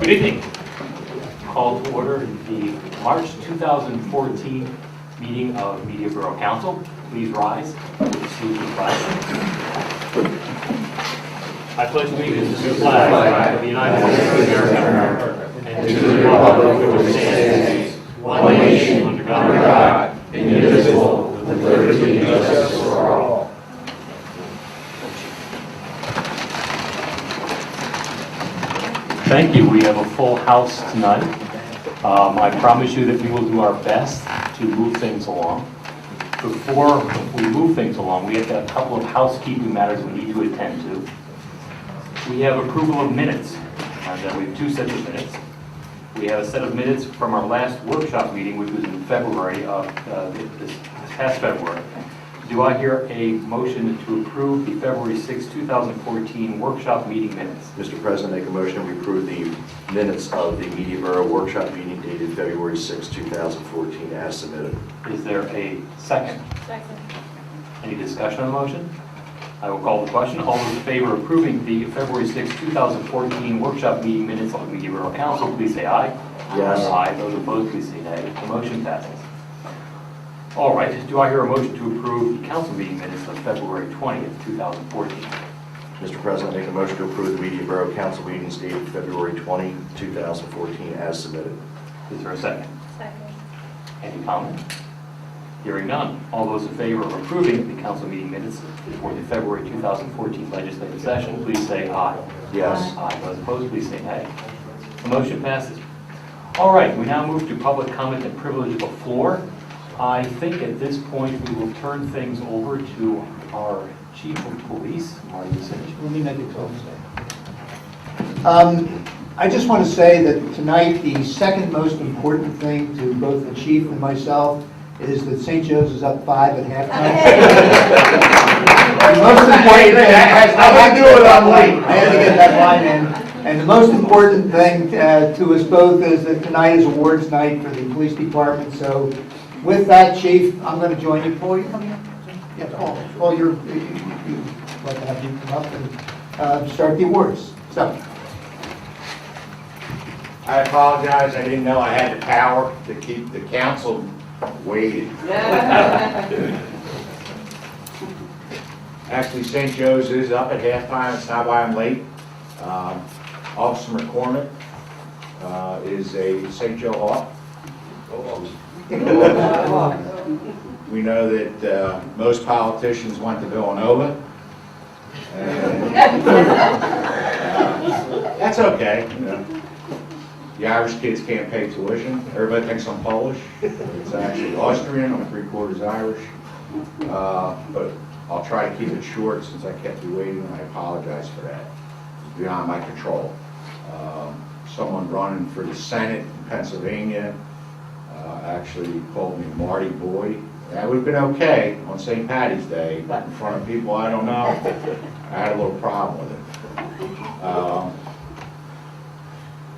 Good evening. Call to order the March 2014 meeting of Media Borough Council. Please rise. Salute the flag. I pledge allegiance to the flag of the United States of America and to the republic which stands one nation under God, indivisible, with liberty and justice for all. Thank you. We have a full house tonight. I promise you that we will do our best to move things along. Before we move things along, we have got a couple of housekeeping matters we need to attend to. We have approval of minutes, and we have two sets of minutes. We have a set of minutes from our last workshop meeting, which was in February of this past February. Do I hear a motion to approve the February 6, 2014 workshop meeting minutes? Mr. President, make a motion we approve the minutes of the Media Borough workshop meeting dated February 6, 2014 as submitted. Is there a second? Second. Any discussion on the motion? I will call the question. All those in favor of approving the February 6, 2014 workshop meeting minutes of the Media Borough Council, please say aye. Yes. Aye. Those opposed, please say nay. The motion passes. All right. Do I hear a motion to approve the council meeting minutes of February 20th, 2014? Mr. President, make a motion to approve the Media Borough Council meetings dated February 20, 2014 as submitted. Is there a second? Second. Any comment? Hearing none. All those in favor of approving the council meeting minutes for the February 2014 legislative session, please say aye. Yes. Aye. Those opposed, please say nay. The motion passes. All right, we now move to public comment and privilege of the floor. I think at this point we will turn things over to our Chief of Police, Marty Sinch. Let me make a close statement. I just want to say that tonight the second most important thing to both the chief and myself is that St. Joe's is up 5 at halftime. The most important thing has nothing to do with I'm late. I had to get that line in. And the most important thing to us both is that tonight is awards night for the police department. So with that, Chief, I'm going to join you. Paul, you coming up? Yeah, Paul. Paul, you'd like to have you come up and start the awards. So. I apologize, I didn't know I had the power to keep the council waiting. Actually, St. Joe's is up at halftime, it's not why I'm late. Officer McCormick is a St. Joe Hawk. We know that most politicians went to Villanova. That's okay. You know. The Irish kids can't pay tuition. Everybody thinks I'm Polish. It's actually Austrian. I'm 3/4 Irish. But I'll try to keep it short since I kept you waiting, and I apologize for that. It's beyond my control. Someone running for the Senate in Pennsylvania actually called me Marty Boy. That would have been okay on St. Patty's Day, but in front of people I don't know, I had a little problem with it.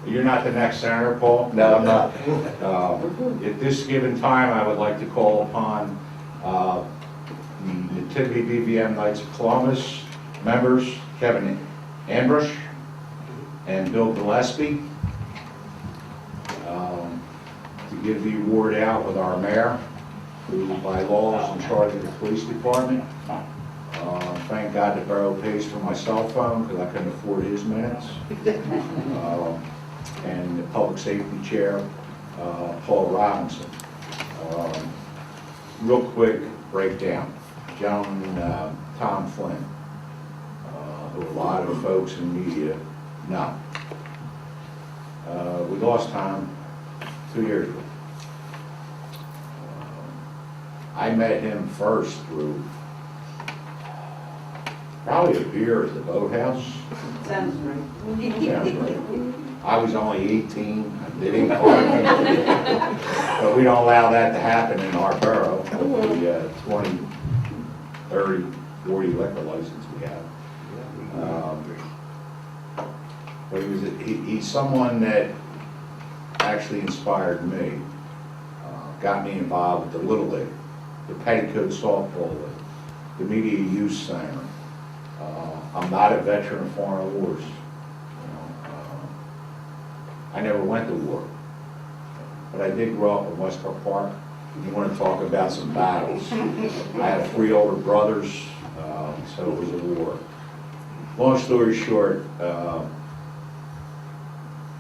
You're not the next senator, Paul? No, I'm not. At this given time, I would like to call upon the Nativity BVM Knights of Columbus members, Kevin Ambrush and Bill Gillespie, to give the award out with our mayor, who by law is in charge of the police department. Thank God the borough pays for my cell phone because I couldn't afford his minutes. And the public safety chair, Paul Robinson. Real quick breakdown. Gentleman, Tom Flynn, who a lot of folks in media know. We lost Tom 2 years ago. I met him first through probably a beer at the boathouse. Sounds right. Sounds right. I was only 18, they didn't call me. But we don't allow that to happen in our borough with the 20, 30, 40 liquor license we have. But he's someone that actually inspired me, got me involved with the Little League, the Petticoat Softball League, the Media Youth Center. I'm not a veteran of foreign wars. I never went to war. But I did grow up in Westcott Park. You want to talk about some battles. I had 3 older brothers, so it was a war. Long story short,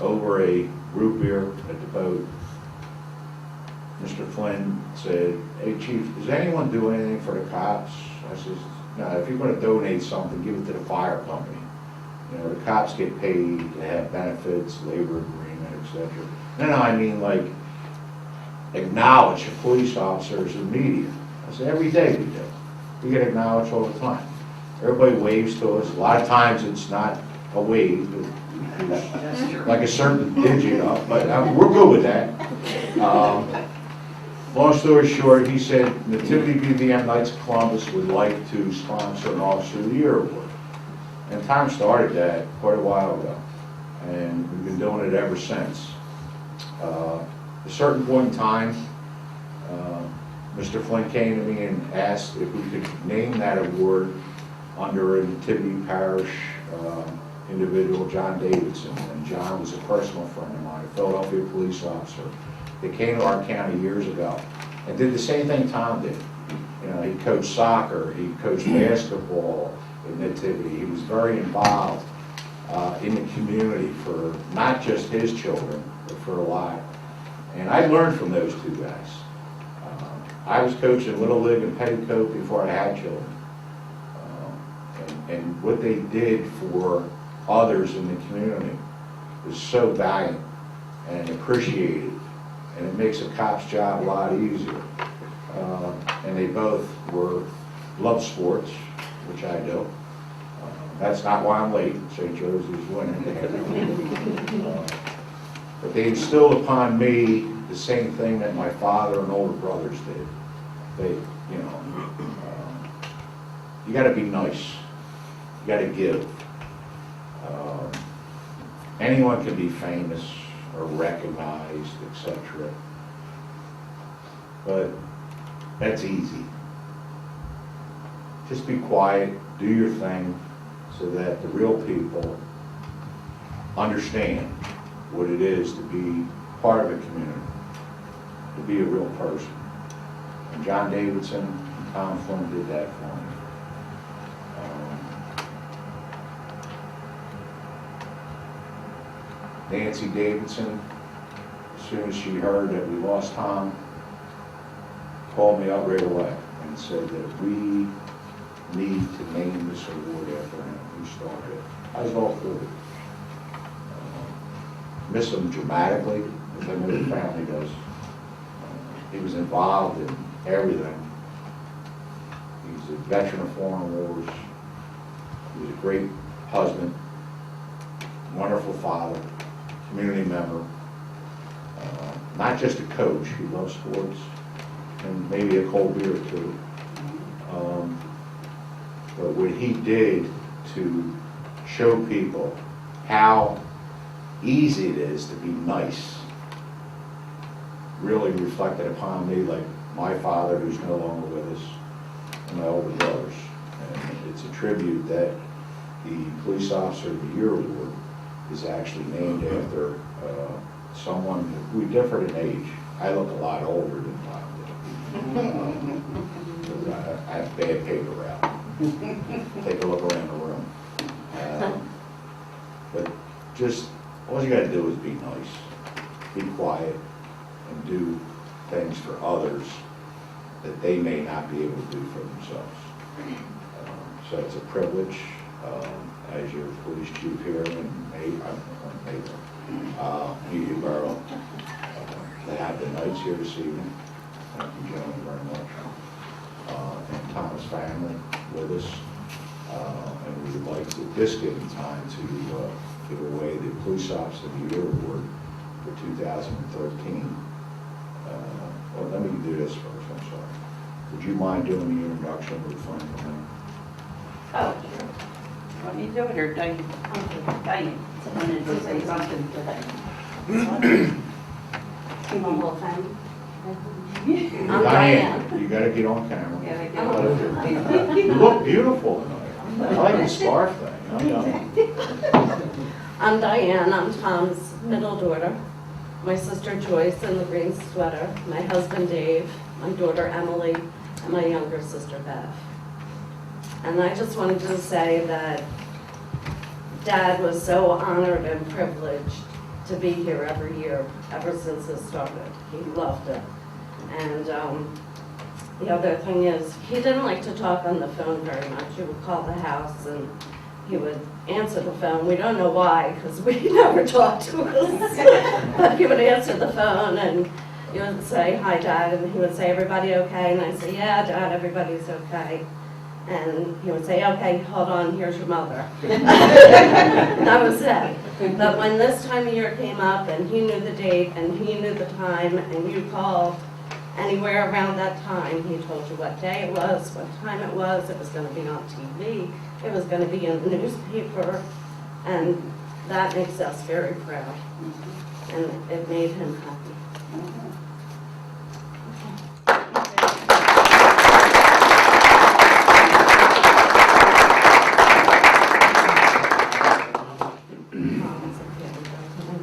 over a root beer at the boat, Mr. Flynn said, "Hey Chief, does anyone do anything for the cops?" I says, "No, if you're going to donate something, give it to the fire company. You know, the cops get paid, they have benefits, labor agreement, etc." No, I mean like acknowledge the police officers and media. I said, every day we do. We get acknowledged all the time. Everybody waves to us. A lot of times it's not a wave, but like a certain digit up, but we're good with that. Long story short, he said, Nativity BVM Knights of Columbus would like to sponsor an Officer of the Year award. And Tom started that quite a while ago, and we've been doing it ever since. At a certain point in time, Mr. Flynn came to me and asked if we could name that award under a Nativity Parish individual, John Davidson. And John was a personal friend of mine, a Philadelphia police officer. They came to our county years ago and did the same thing Tom did. You know, he coached soccer, he coached basketball in Nativity. He was very involved in the community for not just his children, but for a lot. And I learned from those 2 guys. I was coaching Little League and Petticoat before I had children. And what they did for others in the community is so valiant and appreciated. And it makes a cop's job a lot easier. And they both love sports, which I do. That's not why I'm late. St. Joe's is winning. But they instilled upon me the same thing that my father and older brothers did. They, you know, you got to be nice. You got to give. Anyone can be famous or recognized, etc. But that's easy. Just be quiet, do your thing, so that the real people understand what it is to be part of a community, to be a real person. And John Davidson and Tom Flynn did that for me. Nancy Davidson, as soon as she heard that we lost Tom, called me up right away and said that we need to name this award after him. We started it. I was all for it. Miss him dramatically, as I know the family does. He was involved in everything. He's a veteran of foreign wars. He was a great husband, wonderful father, community member, not just a coach. He loves sports and maybe a cold beer too. But what he did to show people how easy it is to be nice really reflected upon me, like my father, who's no longer with us, and my older brothers. And it's a tribute that the Police Officer of the Year Award is actually named after someone who differed in age. I look a lot older than Tom did. I have bad paper route. Take a look around the room. But just, all you gotta do is be nice, be quiet, and do things for others that they may not be able to do for themselves. So it's a privilege, as your police chief here in Media Borough, to have the Knights here this evening. Thank you, gentlemen, very much. And Thomas family with us. And we would like to, at this given time, to give away the Police Officer of the Year Award for 2013. Well, let me do this first, I'm sorry. Would you mind doing the introduction with Frank? Oh, sure. Want me to do it or Diane? Diane. Wanted to say something today. I'm Diane, you gotta get on camera. Yeah, they do. You look beautiful tonight. I like the scarf thing. I'm Diane, I'm Tom's middle daughter, my sister Joyce in the green sweater, my husband Dave, my daughter Emily, and my younger sister Bev. And I just wanted to say that Dad was so honored and privileged to be here every year, ever since it started. He loved it. And the other thing is, he didn't like to talk on the phone very much. He would call the house and he would answer the phone. We don't know why, because we never talked to us. But he would answer the phone and he would say, "Hi, Dad," and he would say, "Everybody okay?" And I'd say, "Yeah, Dad, everybody's okay." And he would say, "Okay, hold on, here's your mother." That was it. But when this time of year came up and he knew the date and he knew the time and you called anywhere around that time, he told you what day it was, what time it was going to be on TV, it was going to be in the newspaper, and that makes us very proud. And it made him happy.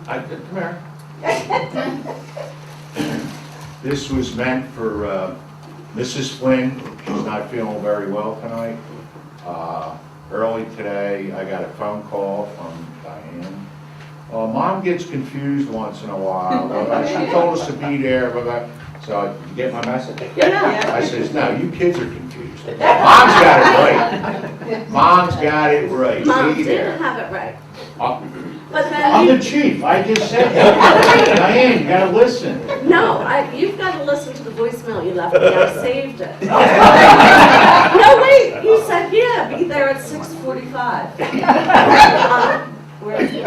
Come here. This was meant for Mrs. Flynn. She's not feeling very well tonight. Early today, I got a phone call from Diane. Mom gets confused once in a while. She told us to be there. So, you get my message? Yeah. I says, "No, you kids are confused. Mom's got it right. Mom's got it right. Mom Be there." didn't have it right. But I'm then the chief, I just said that. Diane, you gotta listen. you've got to listen to the voicemail you left me. I saved it. No, wait, you said, yeah, be there at 6:45. Where is it? You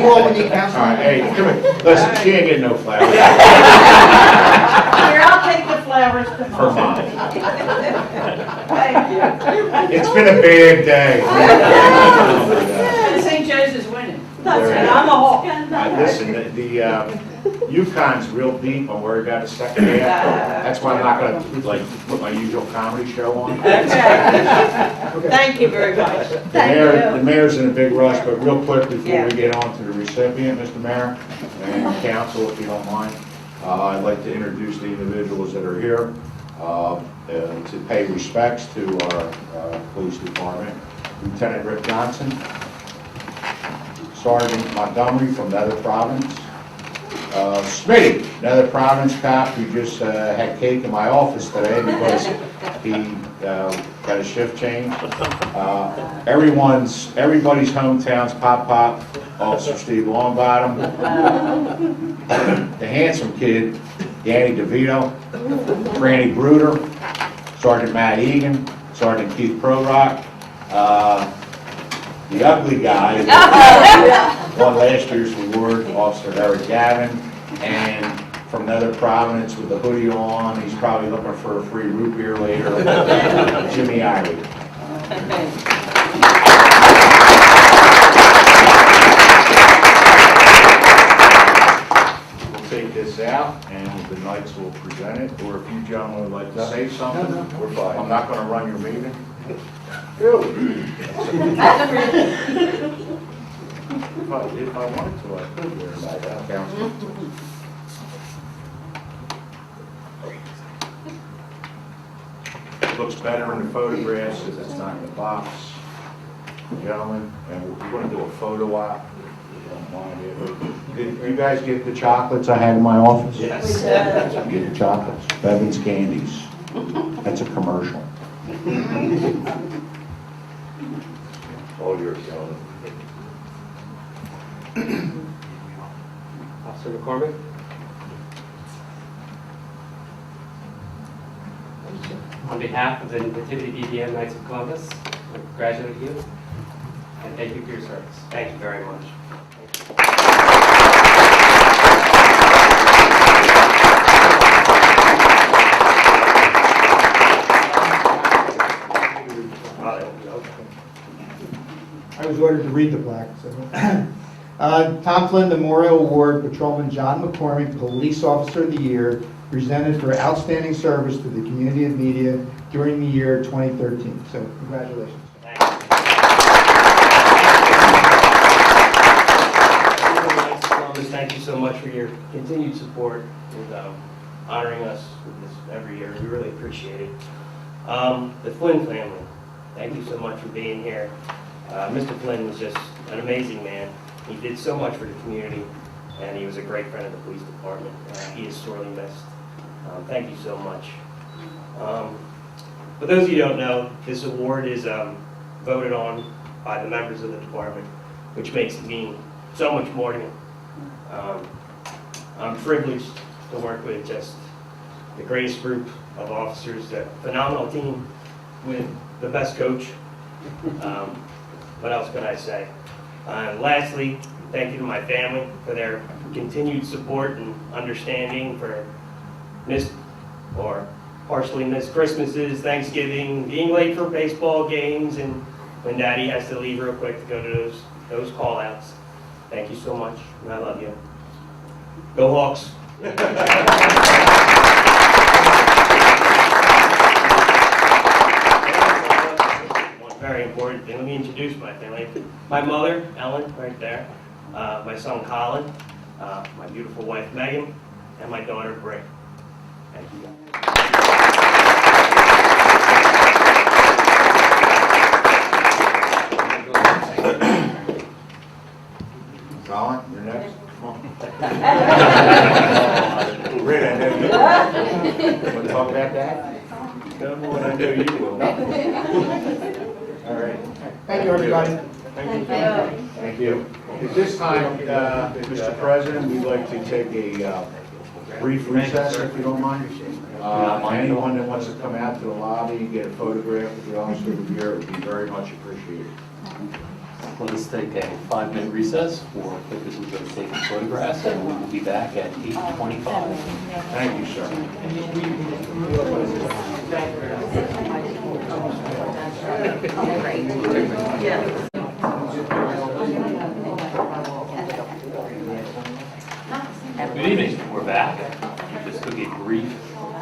all when you All counsel. right, hey, come here. Listen, she ain't getting no flowers Here, I'll take the flowers for tomorrow. Mom. Thank you. It's been a bad day. And St. Joe's is winning. That's There right. you I'm a hawk. Listen, the UConn's real deep on where we got a second half. That's why I'm not gonna, like, put my usual comedy show on. Okay. Thank you very much. The mayor's in a big rush, but real quick before Yeah. we get on to the recipient, Mr. Mayor, and council, if you don't mind, I'd like to introduce the individuals that are here to pay respects to our police department. Lieutenant Rick Johnson, Sergeant Montgomery from Nether Province, Smitty, Nether Province cop who just had cake in my office today because he got a shift change. Everybody's hometown's Pop, Officer Steve Longbottom, the handsome kid, Danny DeVito, Franny Bruder, Sergeant Matt Egan, Sergeant Keith Prorock, the ugly guy, won last year's award, Officer Eric Gavin, and from Nether Providence with the hoodie on, he's probably looking for a free root beer later, Jimmy Irie. We'll take this out, and the knights will present it, or if you gentlemen would like to say something, we're fine. I'm not gonna run your meeting. If I wanted to, I could wear that council. Looks better in the photographs if it's not in the box. Gentlemen, and we're gonna do a photo op. If you don't mind it. Did you guys get the chocolates I had in my office? Yes. Get the chocolates, Bevan's Candies. That's a commercial. All yours, gentlemen. Officer McCormick? On behalf of the Nativity BBM Knights of Columbus, I congratulate you and thank you for your service. Thank you very much. I was ordered to read the plaque. So. Tom Flynn Memorial Award, Patrolman John McCormick, Police Officer of the Year, presented for outstanding service to the community of media during the year 2013. So, congratulations. thank you so much for your continued support and honoring us with this every year. We really appreciate it. The Flynn family, thank you so much for being here. Mr. Flynn was just an amazing man. He did so much for the community, and he was a great friend of the police department. He is sorely missed. Thank you so much. For those of you who don't know, this award is voted on by the members of the department, which makes it mean so much more to me. I'm privileged to work with just the greatest group of officers, a phenomenal team with the best coach. What else can I say? And lastly, thank you to my family for their continued support and understanding for missed or partially missed Christmases, Thanksgiving, being late for baseball games, and when Daddy has to leave real quick to go to those call-outs. Thank you so much, and I love you. Go Hawks! One very important thing, let me introduce my family. My mother, Ellen, right there, my son Colin, my beautiful wife Megan, and my daughter Bray. Thank you. Colin, you're next. Red, I know you. Want to talk about that? No more than I know you will. All right. Thank you, everybody. Thank you. Thank you. At this time, Mr. President, we'd like to take a brief recess, if you don't mind. Anyone that wants to come out to the lobby and get a photograph with the officer of the year, it would be very much appreciated. Let us take a 5-minute recess for purposes of taking photographs, and we will be back at 8:25. Thank you, sir. Good evening, we're back. We just took a brief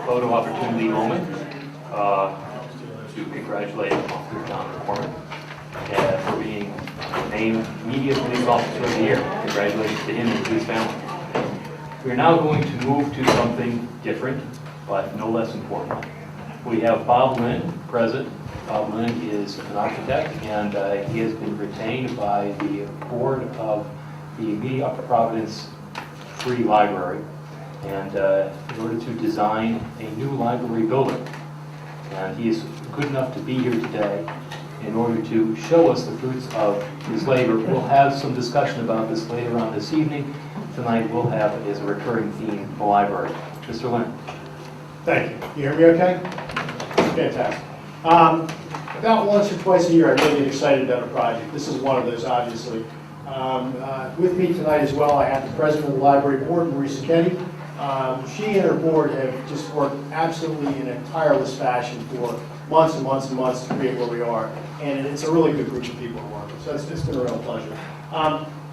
photo opportunity moment to congratulate Officer John McCormick for being named Media Police Officer of the Year. Congratulations to him and to his family. We're now going to move to something different, but no less important. We have Bob Lynn present. Bob Lynn is an architect, and he has been retained by the board of the immediate Upper Providence Free Library, and in order to design a new library building. And he is good enough to be here today in order to show us the fruits of his labor. We'll have some discussion about this later on this evening. Tonight we'll have, as a recurring theme, the library. Mr. Lynn. Thank you. You hear me okay? Fantastic. About once or twice a year, I really get excited about a project. This is one of those, obviously. With me tonight as well, I have the president of the library board, Marisa Kenny. She and her board have just worked absolutely in a tireless fashion for months and months and months to create where we are. And it's a really good group of people to work with. So it's been a real pleasure.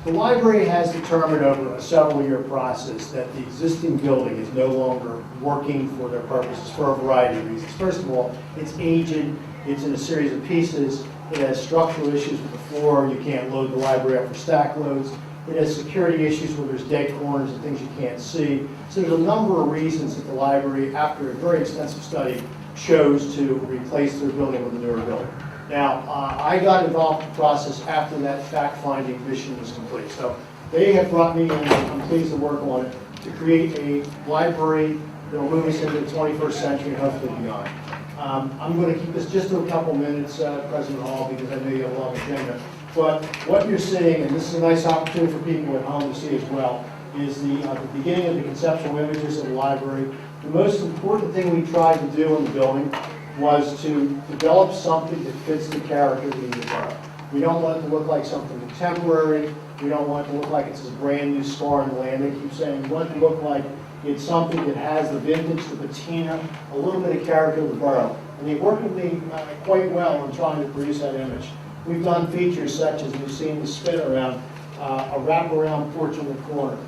The library has determined over a several-year process that the existing building is no longer working for their purposes for a variety of reasons. First of all, it's aged, it's in a series of pieces, it has structural issues with the floor, you can't load the library up for stack loads, it has security issues where there's dead corners and things you can't see. So there's a number of reasons that the library, after a very extensive study, chose to replace their building with a newer building. Now, I got involved in the process after that fact-finding mission was complete. So they have brought me in, and I'm pleased to work on it, to create a library that will move us into the 21st century and hopefully beyond. I'm going to keep this just to a couple minutes, President Hall, because I know you have a long agenda. But what you're seeing, and this is a nice opportunity for people at home to see as well, is the beginning of the conceptual images of the library. The most important thing we tried to do in the building was to develop something that fits the character of the borough. We don't want it to look like something contemporary. We don't want it to look like it's a brand new scar in the land. They keep saying we want it to look like it's something that has the vintage, the patina, a little bit of character of the borough. And they worked with me quite well in trying to produce that image. We've done features such as you've seen the spin around, a wraparound porch in the corner.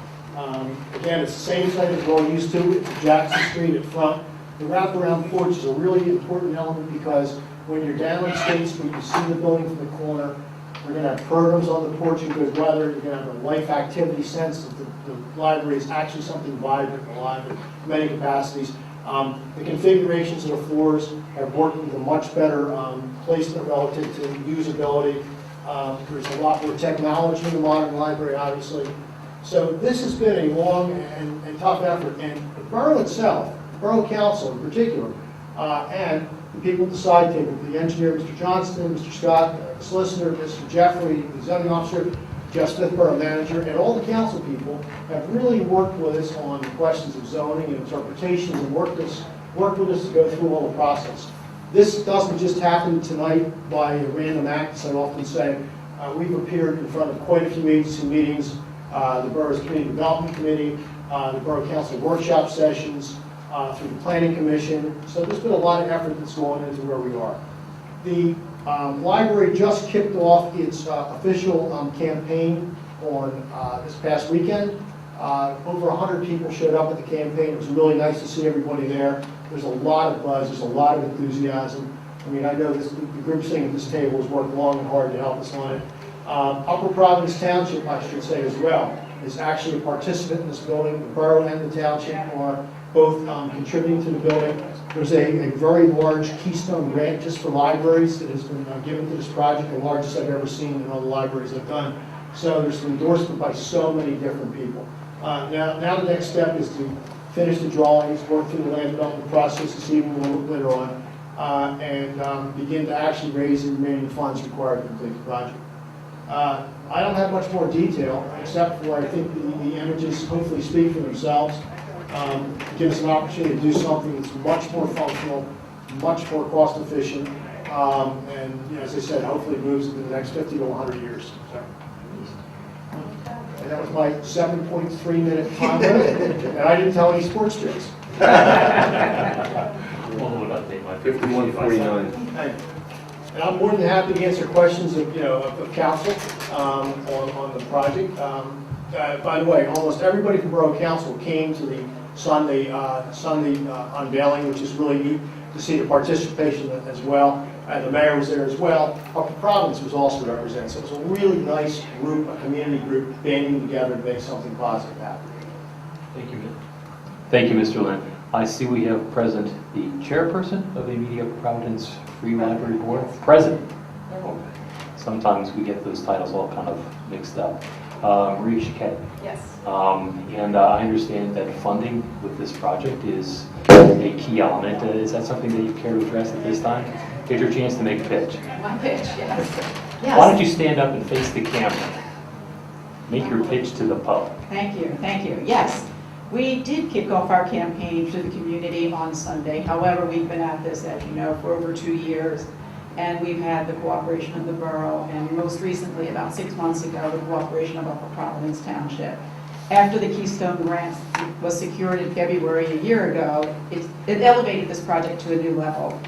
Again, it's the same site as we're all used to. It's Jackson Street at front. The wraparound porch is a really important element because when you're down on State Street, you see the building from the corner. We're going to have programs on the porch in good weather. You're going to have a life activity sense that the library is actually something vibrant and alive in many capacities. The configurations of the floors have worked with a much better placement relative to usability. There's a lot more technology in the modern library, obviously. So this has been a long and tough effort. And the borough itself, the Borough Council in particular, and the people at the side table, the engineer, Mr. Johnston, Mr. Scott, the solicitor, Mr. Jeffrey, the zoning officer, Jeff Smith, Borough Manager, and all the council people have really worked with us on the questions of zoning and interpretations and worked with us to go through all the process. This doesn't just happen tonight by a random act, as I often say. We've appeared in front of quite a few agency meetings, the Borough's Community Development Committee, the Borough Council workshop sessions, through the Planning Commission. So there's been a lot of effort that's gone into where we are. The library just kicked off its official campaign on this past weekend. Over 100 people showed up at the campaign. It was really nice to see everybody there. There's a lot of buzz. There's a lot of enthusiasm. I mean, I know the group sitting at this table has worked long and hard to help us on it. Upper Providence Township, I should say as well, is actually a participant in this building. The borough and the township are both contributing to the building. There's a very large Keystone grant just for libraries that has been given to this project, the largest I've ever seen in all the libraries I've done. So there's an endorsement by so many different people. Now the next step is to finish the drawings, work through the land development process this evening a little later on, and begin to actually raise the remaining funds required to complete the project. I don't have much more detail, except for I think the images hopefully speak for themselves. Give us an opportunity to do something that's much more functional, much more cost efficient, and as I said, hopefully moves into the next 50 to 100 years. So. And that was my 7.3 minute time limit, and I didn't tell any sports jokes. Update my 5149. And I'm more than happy to answer questions of council on the project. By the way, almost everybody from Borough Council came to the Sunday unveiling, which is really neat to see the participation as well. The mayor was there as well. Upper Providence was also represented. So it was a really nice group, a community group, banding together to make something positive happen. Thank you. Thank you, Mr. Lynn. I see we have present the chairperson of the Immediate Providence Free Library Board. President. Okay. Sometimes we get those titles all kind of mixed up. Maria Chiquette. Yes. And I understand that funding with this project is a key element. Is that something that you care to address at this time? Here's your chance to make a pitch. My pitch, yes. Why don't you stand up and face the camera? Make your pitch to the public. Thank you, thank you. Yes, we did kick off our campaign to the community on Sunday. However, we've been at this, as you know, for over 2 years. And we've had the cooperation of the borough, and most recently, about 6 months ago, the cooperation of Upper Providence Township. After the Keystone Grant was secured in February a year ago, it elevated this project to a new level.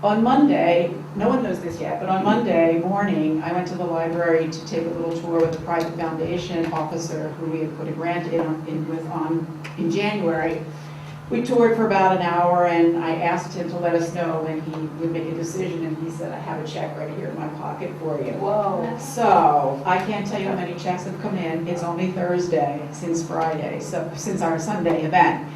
On Monday, no one knows this yet, but on Monday morning, I went to the library to take a little tour with the private foundation officer who we had put a grant in January. We toured for about an hour, and I asked him to let us know when he would make a decision, and he said, I have a check right here in my pocket for you. Whoa. So I can't tell you how many checks have come in. It's only Thursday since Friday, so since our Sunday event.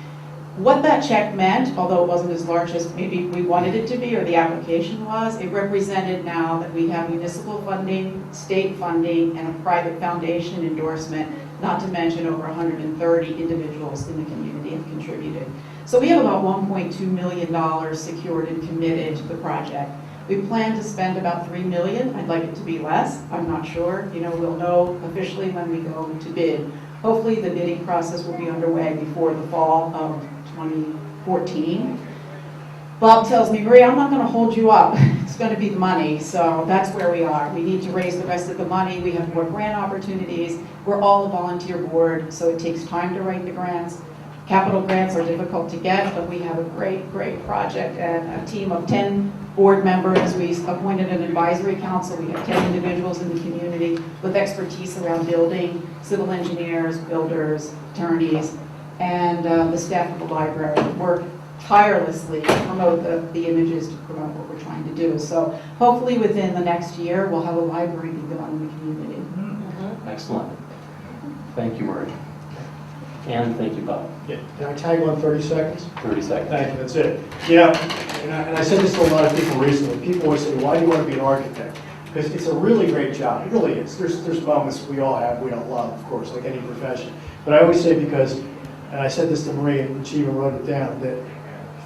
What that check meant, although it wasn't as large as maybe we wanted it to be or the application was, it represented now that we have municipal funding, state funding, and a private foundation endorsement, not to mention over 130 individuals in the community have contributed. So we have about $1.2 million secured and committed to the project. We plan to spend about $3 million. I'd like it to be less. I'm not sure. We'll know officially when we go to bid. Hopefully the bidding process will be underway before the fall of 2014. Bob tells me, Maria, I'm not going to hold you up. It's going to be the money. So that's where we are. We need to raise the rest of the money. We have more grant opportunities. We're all a volunteer board, so it takes time to write the grants. Capital grants are difficult to get, but we have a great, great project and a team of 10 board members. We appointed an advisory council. We have 10 individuals in the community with expertise around building, civil engineers, builders, attorneys, and the staff of the library. We're tirelessly promote the images, to promote what we're trying to do. So hopefully within the next year, we'll have a library begun in the community. Excellent. Thank you, Marie. And thank you, Bob. Yeah. Can I tag on 30 seconds? 30 seconds. Thank you, that's it. Yeah, and I said this to a lot of people recently. People always say, why do you want to be an architect? Because it's a really great job. It really is. There's moments we all have we don't love, of course, like any profession. But I always say because, and I said this to Marie, and she even wrote it down, that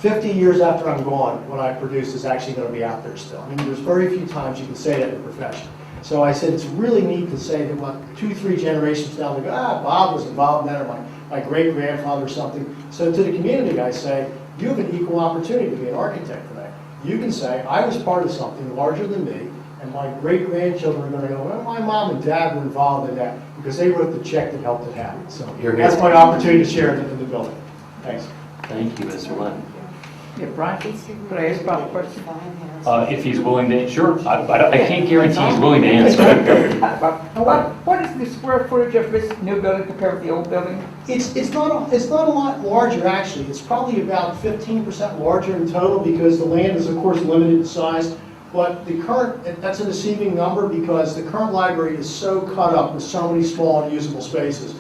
50 years after I'm gone, what I produce is actually going to be out there still. I mean, there's very few times you can say that in a profession. So I said it's really neat to say that what 2-3 generations down, they go, Bob was involved in that, or my great-grandfather or something. So to the community, I say, you have an equal opportunity to be an architect today. You can say, I was part of something larger than me, and my great-grandchildren are going to go, well, my mom and dad were involved in that because they wrote the check that helped it happen. So that's my opportunity to share it in the building. Thanks. Thank you, Mr. Lynn. Yeah, Brian, could I ask Bob a question? If he's willing to, sure. I can't guarantee he's willing to answer. Bob, what is the square footage of this new building compared with the old building? It's not a lot larger, actually. It's probably about 15% larger in total because the land is, of course, limited in size. But the current, that's a deceiving number because the current library is so cut up with so many small and usable spaces.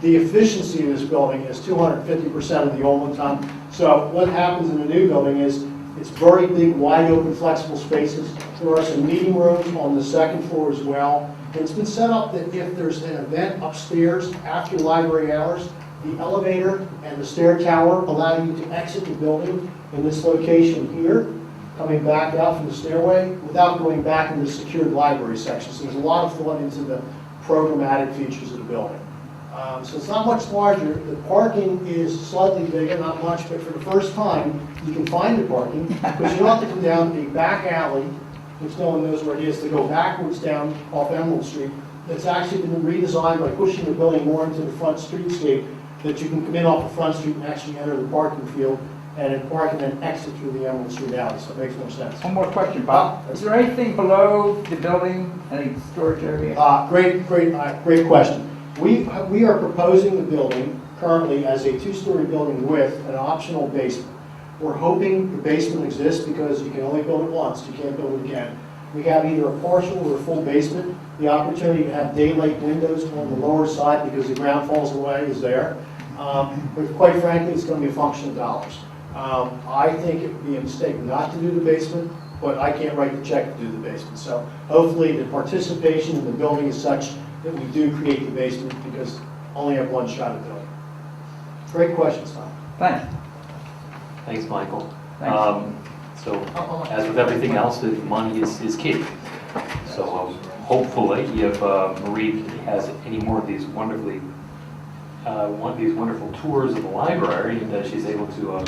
The efficiency of this building is 250% of the old one. So what happens in the new building is it's very big, wide open, flexible spaces. There are some meeting rooms on the second floor as well. And it's been set up that if there's an event upstairs after library hours, the elevator and the stair tower allow you to exit the building in this location here, coming back out from the stairway without going back into the secured library section. So there's a lot of thought into the programmatic features of the building. So it's not much larger. The parking is slightly bigger, not much, but for the first time, you can find the parking because you don't have to come down a back alley, which no one knows where it is, to go backwards down off Emerald Street. It's actually been redesigned by pushing the building more into the front streetscape, that you can come in off the front street and actually enter the parking field and then park and then exit through the Emerald Street alley, so it makes more sense. One more question, Bob. Is there anything below the building, any storage area? Great question. We are proposing the building currently as a 2-story building with an optional basement. We're hoping the basement exists because you can only build it once, you can't build it again. We have either a partial or a full basement. The opportunity to have daylight windows on the lower side because the ground falls away is there. But quite frankly, it's going to be a function of dollars. I think it would be a mistake not to do the basement, but I can't write the check to do the basement. So hopefully the participation in the building is such that we do create the basement because only have one shot at doing it. Great questions, Tom. Thanks. Thanks, Michael. Thanks. So, as with everything else, the money is key. So hopefully, if Marie has any more of these wonderful tours of the library, and she's able to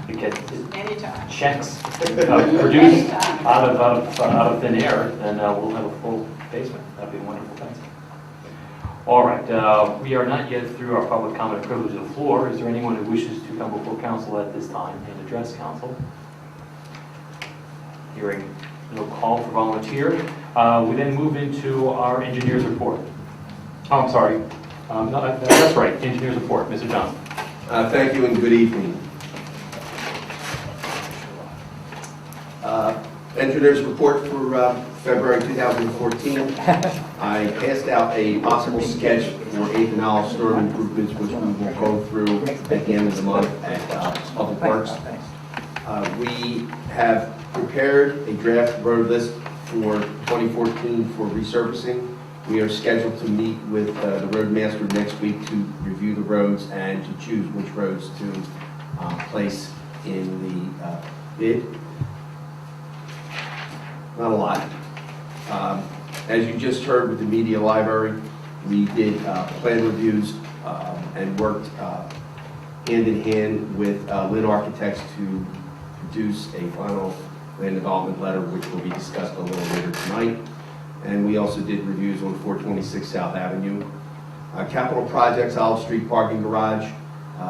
get Anytime. checks produced out of thin air, then we'll have a full basement. That'd be a wonderful thing. All right, we are not yet through our public comment and privilege of the floor. Is there anyone who wishes to come before council at this time and address council? Hearing no call for volunteer, we then move into our engineer's report. Oh, I'm sorry. No, that's right, engineer's report. Mr. Johnson. Thank you and good evening. Engineer's report for February 2014. I passed out a possible sketch for 8th and Olive storm improvements, which we will go through at the end of the month at Public Works. We have prepared a draft road list for 2014 for resurfacing. We are scheduled to meet with the roadmaster next week to review the roads and to choose which roads to place in the bid. Not a lot. As you just heard with the media library, we did plan reviews and worked hand in hand with Lynn Architects to produce a final land development letter, which will be discussed a little later tonight. And we also did reviews on 426 South Avenue. Capital projects, Olive Street parking garage.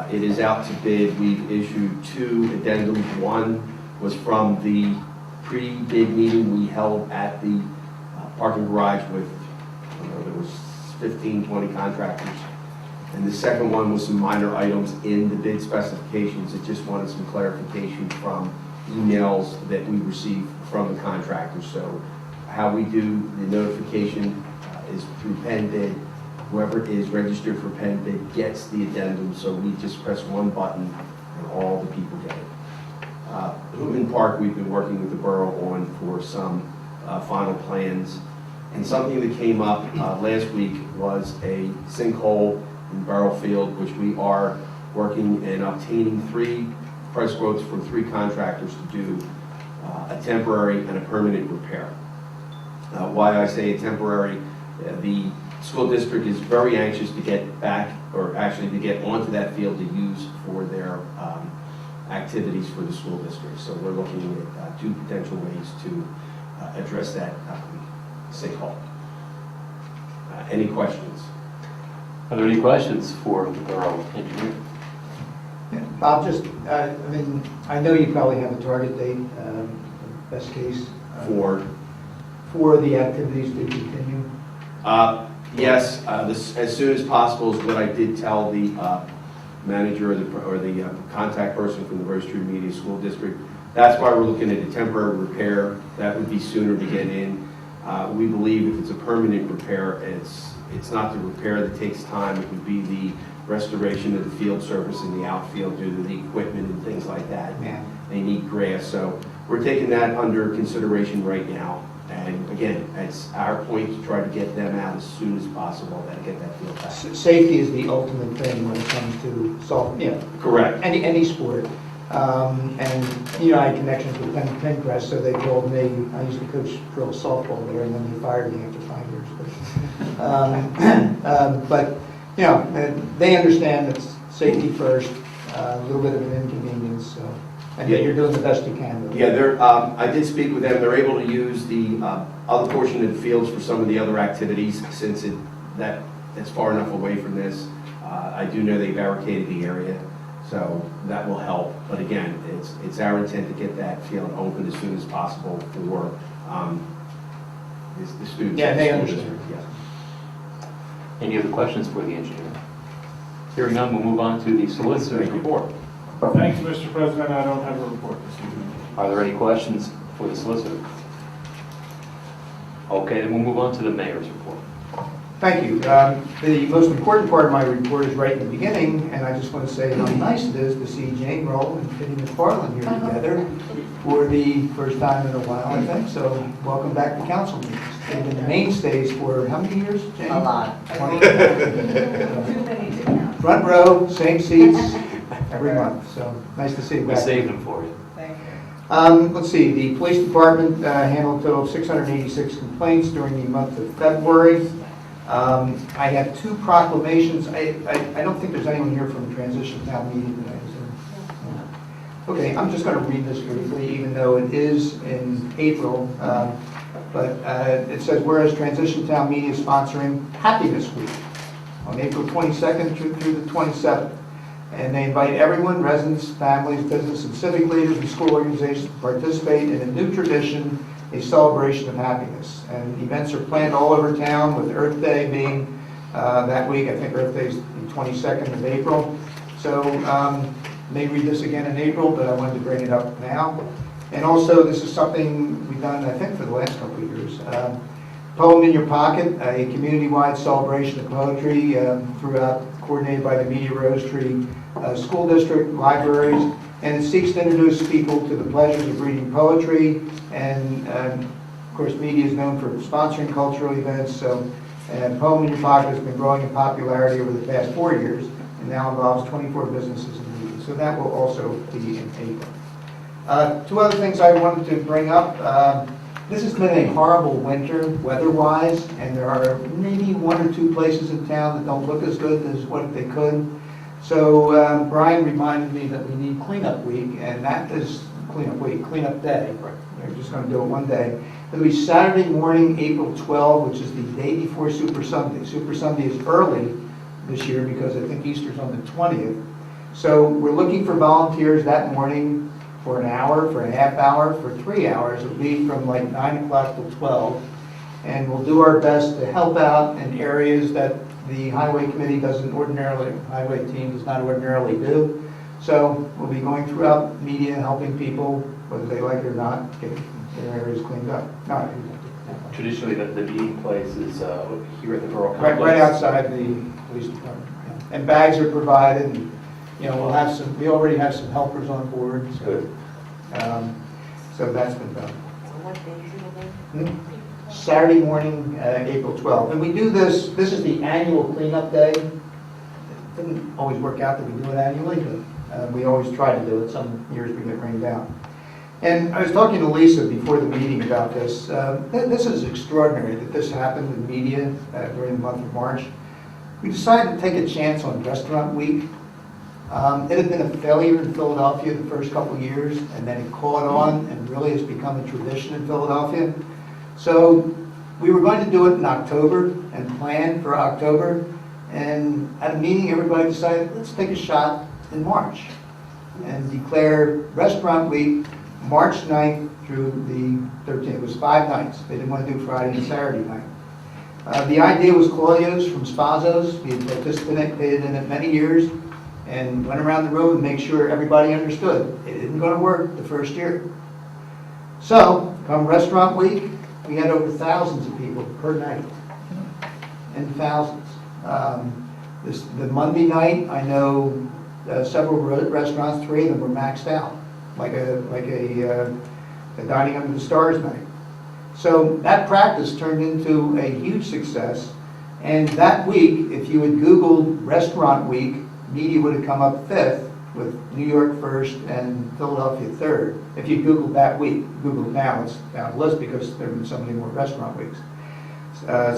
It is out to bid. We've issued 2 addendums. One was from the pre-bid meeting we held at the parking garage with, I don't know, there was 15, 20 contractors. And the second one was some minor items in the bid specifications. It just wanted some clarification from emails that we received from the contractors. So how we do the notification is through pen bid. Whoever is registered for pen bid gets the addendum, so we just press one button and all the people get it. Hoopin Park, we've been working with the borough on for some final plans. And something that came up last week was a sinkhole in Borough Field, which we are working and obtaining 3 price quotes from 3 contractors to do a temporary and a permanent repair. Why I say temporary, the school district is very anxious to get back, or actually to get onto that field to use for their activities for the school district. So we're looking at 2 potential ways to address that sinkhole. Any questions? Are there any questions for the borough engineer? Yeah, Bob, just, I mean, I know you probably have a target date, best case. For the activities to continue? Yes, as soon as possible is what I did tell the manager or the contact person from the Rose Tree Media School District. That's why we're looking at a temporary repair. That would be sooner to get in. We believe if it's a permanent repair, it's not the repair that takes time. It would be the restoration of the field surface in the outfield due to the equipment and things like that. Yeah. They need grass, so we're taking that under consideration right now. And again, it's our point to try to get them out as soon as possible and get that field back. Safety is the ultimate thing when it comes to Correct. any sport. And, you know, I had connections with Pencrest, so they told me, I used to coach drill softball there, and then they fired me after 5 years. But you know, they understand it's safety first, a little bit of an inconvenience, so, and yet you're doing the best you can. Yeah, I did speak with them. They're able to use the other portion of the fields for some of the other activities since it's far enough away from this. I do know they barricaded the area, so that will help. But again, it's our intent to get that field open as soon as possible for the students. Yeah, they understand. Yeah. Any other questions for the engineer? Hearing none, we'll move on to the solicitor's report. Thank you, Mr. President. I don't have a report this evening. Are there any questions for the solicitor? Okay, then we'll move on to the mayor's report. Thank you. The most important part of my report is right in the beginning, and I just want to say how nice it is to see Jane Roll and Kitty McFarland here together for the first time in a while, I think. So welcome back to council meetings. They've been mainstays for how many years, Jane? A lot. 20. Too many to count. Front row, same seats every month. So nice to see you We back. saved them for you. Thank you. Let's see, the police department handled a total of 686 complaints during the month of February. I have 2 proclamations. I don't think there's anyone here from the transition town meeting today. Okay, I'm just going to read this briefly, even though it is in April. But it says, whereas Transition Town Media is sponsoring Happiness Week on April 22nd through the 27th. And they invite everyone, residents, families, business, and civic leaders and school organizations to participate in a new tradition, a celebration of happiness. And events are planned all over town, with Earth Day being that week. I think Earth Day is the 22nd of April. So may read this again in April, but I wanted to bring it up now. And also, this is something we've done, I think, for the last couple of years. Poem in Your Pocket, a community-wide celebration of poetry throughout, coordinated by the Media Rose Tree School District, libraries, and it seeks to introduce people to the pleasures of reading poetry. And of course, media is known for sponsoring cultural events. So, Poem in Your Pocket has been growing in popularity over the past 4 years, and now involves 24 businesses in media. So that will also be in April. 2 other things I wanted to bring up. This has been a horrible winter weather-wise, and there are maybe 1 or 2 places in town that don't look as good as what they could. So Brian reminded me that we need cleanup week, and that is cleanup day. We're just going to do it one day. It'll be Saturday morning, April 12, which is the day before Super Sunday. Super Sunday is early this year because I think Easter's on the 20th. So we're looking for volunteers that morning for an hour, for a half hour, for 3 hours. It'll be from like 9 o'clock till 12. And we'll do our best to help out in areas that the highway committee doesn't ordinarily, highway team does not ordinarily do. So we'll be going throughout media, helping people, whether they like it or not, get their areas cleaned up. No, Traditionally, the meeting place is here at the Borough right, Complex. right outside the police department. Yeah. And bags are provided, and, you know, we'll have some, we already have some helpers on board. So, Good. so that's been done. What days are they? Saturday morning, April 12th. And we do this is the annual cleanup day. It doesn't always work out that we do it annually, but we always try to do it. Some years we get rained out. And I was talking to Lisa before the meeting about this. This is extraordinary that this happened in media during the month of March. We decided to take a chance on Restaurant Week. It had been a failure in Philadelphia the first couple of years, and then it caught on and really has become a tradition in Philadelphia. So we were going to do it in October and plan for October. And at a meeting, everybody decided, let's take a shot in March and declare Restaurant Week March 9th through the 13th. It was 5 nights. They didn't want to do Friday and Saturday night. The idea was Claudio's from Spazzo's. We had participated in it many years and went around the room and make sure everybody understood. It isn't going to work the first year. So, come Restaurant Week, we had over thousands of people per night. And thousands. The Monday night, I know several restaurants, 3 of them were maxed out, like a Dining Under the Stars night. So that practice turned into a huge success. And that week, if you had Googled Restaurant Week, media would have come up 5th, with New York 1st and Philadelphia 3rd. If you Googled that week, Google it now, it's down the list because there have been so many more restaurant weeks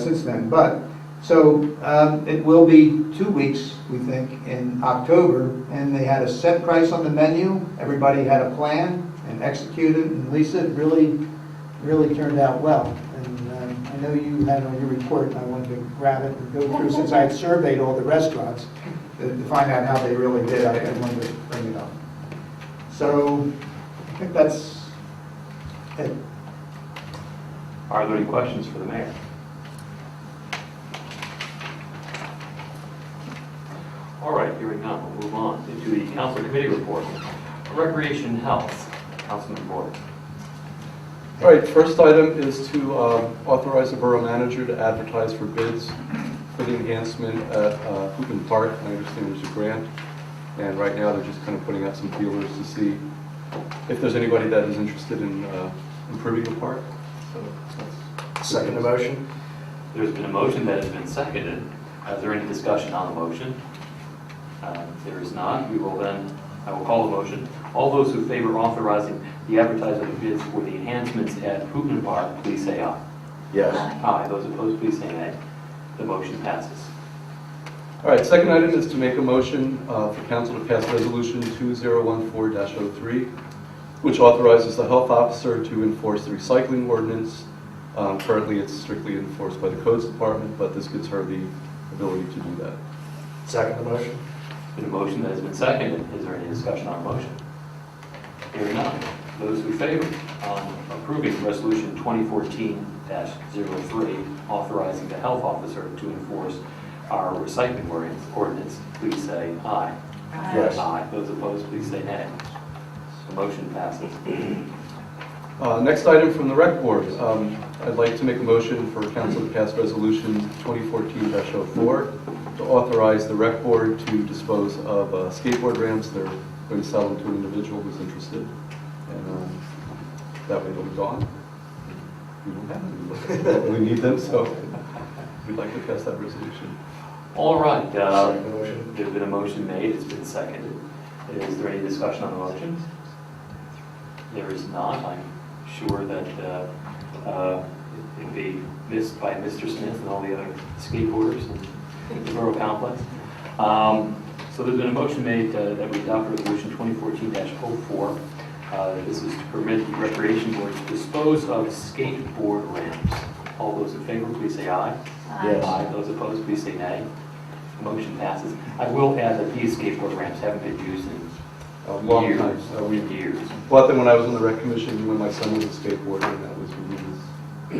since then. But so it will be 2 weeks, we think, in October, and they had a set price on the menu. Everybody had a plan and executed, and Lisa, it really turned out well. And I know you had it on your report, and I wanted to grab it and go through, since I had surveyed all the restaurants to find out how they really did. I wanted to bring it up. So I think that's it. Are there any questions for the mayor? All right, hearing none, we'll move on into the council committee report. Recreation and Health, Councilman Borough. All right, first item is to authorize the borough manager to advertise for bids for the enhancement at Hoopin Park. I understand there's a grant, and right now they're just kind of putting out some feelers to see if there's anybody that is interested in improving the park. So that's Second motion? There's been a motion that has been seconded. Is there any discussion on the motion? If there is not, I will call the motion. All those who favor authorizing the advertising of bids for the enhancements at Hoopin Park, please say aye. Yes. Aye. Those opposed, please say nay. The motion passes. all right. Second item is to make a motion for council to pass resolution 2014-03, which authorizes the health officer to enforce the recycling ordinance. Currently, it's strictly enforced by the codes department, but this gives her the ability to do that. Second motion? Been a motion that has been seconded. Is there any discussion on the motion? Hearing none. Those who favor on approving resolution 2014-03, authorizing the health officer to enforce our recycling ordinance, please say aye. Aye. Yes. Aye. Those opposed, please say nay. The motion passes. Next item from the rec board. I'd like to make a motion for council to pass resolution 2014-04 to authorize the rec board to dispose of skateboard ramps. They're going to sell them to an individual who's interested, and that way they'll be gone. We don't have them. We need them, so we'd like to pass that resolution. All right. Second motion? There's been a motion made. It's been seconded. Is there any discussion on the motion? There is not. I'm sure that it'd be missed by Mr. Smith and all the other skateboarders in the Borough complex. So there's been a motion made that we adopt resolution 2014-04. This is to permit the recreation board to dispose of skateboard ramps. All those in favor, please say aye. Yes. Aye. Those opposed, please say nay. The motion passes. I will add that these skateboard ramps haven't been used in A long years. time. Years. Bought them when I was on the rec commission when my son was a skateboarder, and that was when he was a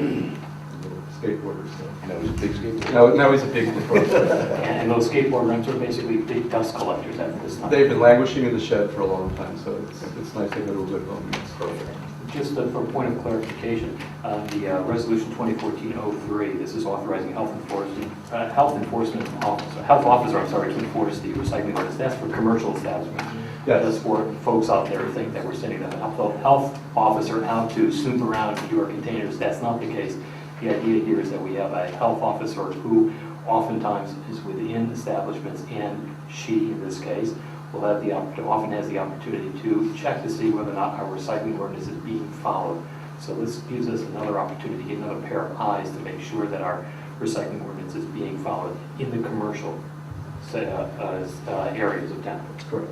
little skateboarder, so. That was a big skateboard. Now he's a big skateboarder. And those skateboard rents are basically big dust collectors at this time. They've been languishing in the shed for a long time, so it's nice to go to a good home. Perfect. Just for a point of clarification, the Resolution 2014-03, this is authorizing health enforcement officer, to enforce the recycling ordinance. That's for commercial establishments. Yes. That's for folks out there who think that we're sending them a health officer out to snoop around your containers. That's not the case. The idea here is that we have a health officer who oftentimes is within establishments, and she, in this case, will have often has the opportunity to check to see whether or not our recycling ordinance is being followed. So this gives us another opportunity, another pair of eyes to make sure that our recycling ordinance is being followed in the commercial areas of town. That's correct.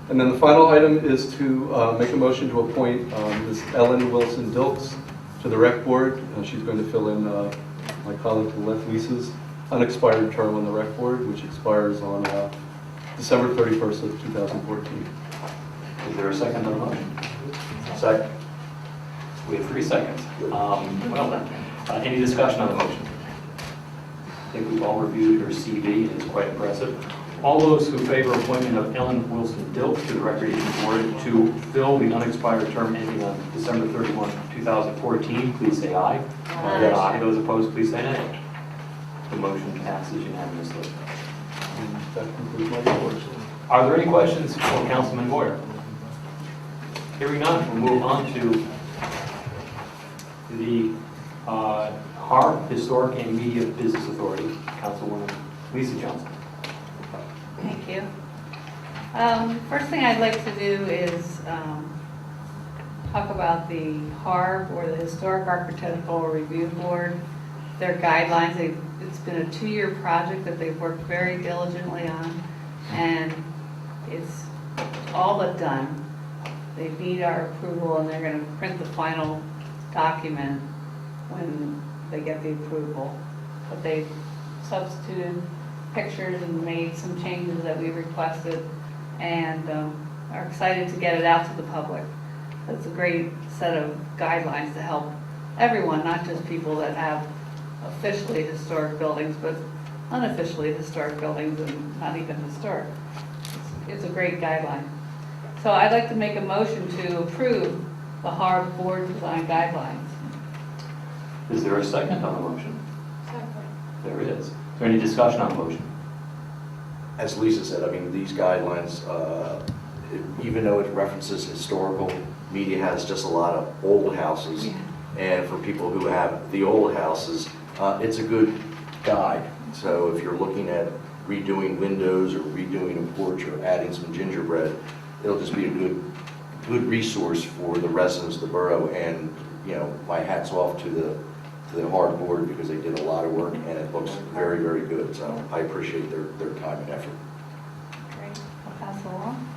And then the final item is to make a motion to appoint Ms. Ellen Wilson-Dilks to the Rec Board. She's going to fill in my colleague Lisa's unexpired term on the Rec Board, which expires on December 31st of 2014. Is there a second on the motion? Second. We have 3 seconds. Well then, any discussion on the motion? I think we've all reviewed her CV, and it's quite impressive. All those who favor appointment of Ellen Wilson-Dilks to the Recreation Board to fill the unexpired term ending on December 31, 2014, please say aye. Aye. Those opposed, please say nay. The motion passes unanimously. And that concludes my report. Are there any questions for Councilman Boyer? Hearing none, we'll move on to the HARB, Historic and Media Business Authority, Councilwoman Lisa Johnson. Thank you. First thing I'd like to do is talk about the HARB, or the Historic Architectural Review Board, their guidelines. It's been a 2-year project that they've worked very diligently on, and it's all but done. They need our approval, and they're going to print the final document when they get the approval. But they substituted pictures and made some changes that we requested, and are excited to get it out to the public. It's a great set of guidelines to help everyone, not just people that have officially historic buildings, but unofficially historic buildings and not even historic. It's a great guideline. So I'd like to make a motion to approve the HARB Board Design Guidelines. Is there a second on the motion? There is. Is there any discussion on the motion? As Lisa said, I mean, these guidelines, even though it references historical, media has just a lot of old houses. Yeah. And for people who have the old houses, it's a good guide. So if you're looking at redoing windows or redoing a porch or adding some gingerbread, it'll just be a good resource for the residents of the borough. And, you know, my hat's off to the HARB board, because they did a lot of work and it looks very, very good. So I appreciate their time and effort. Great. I'll pass it along.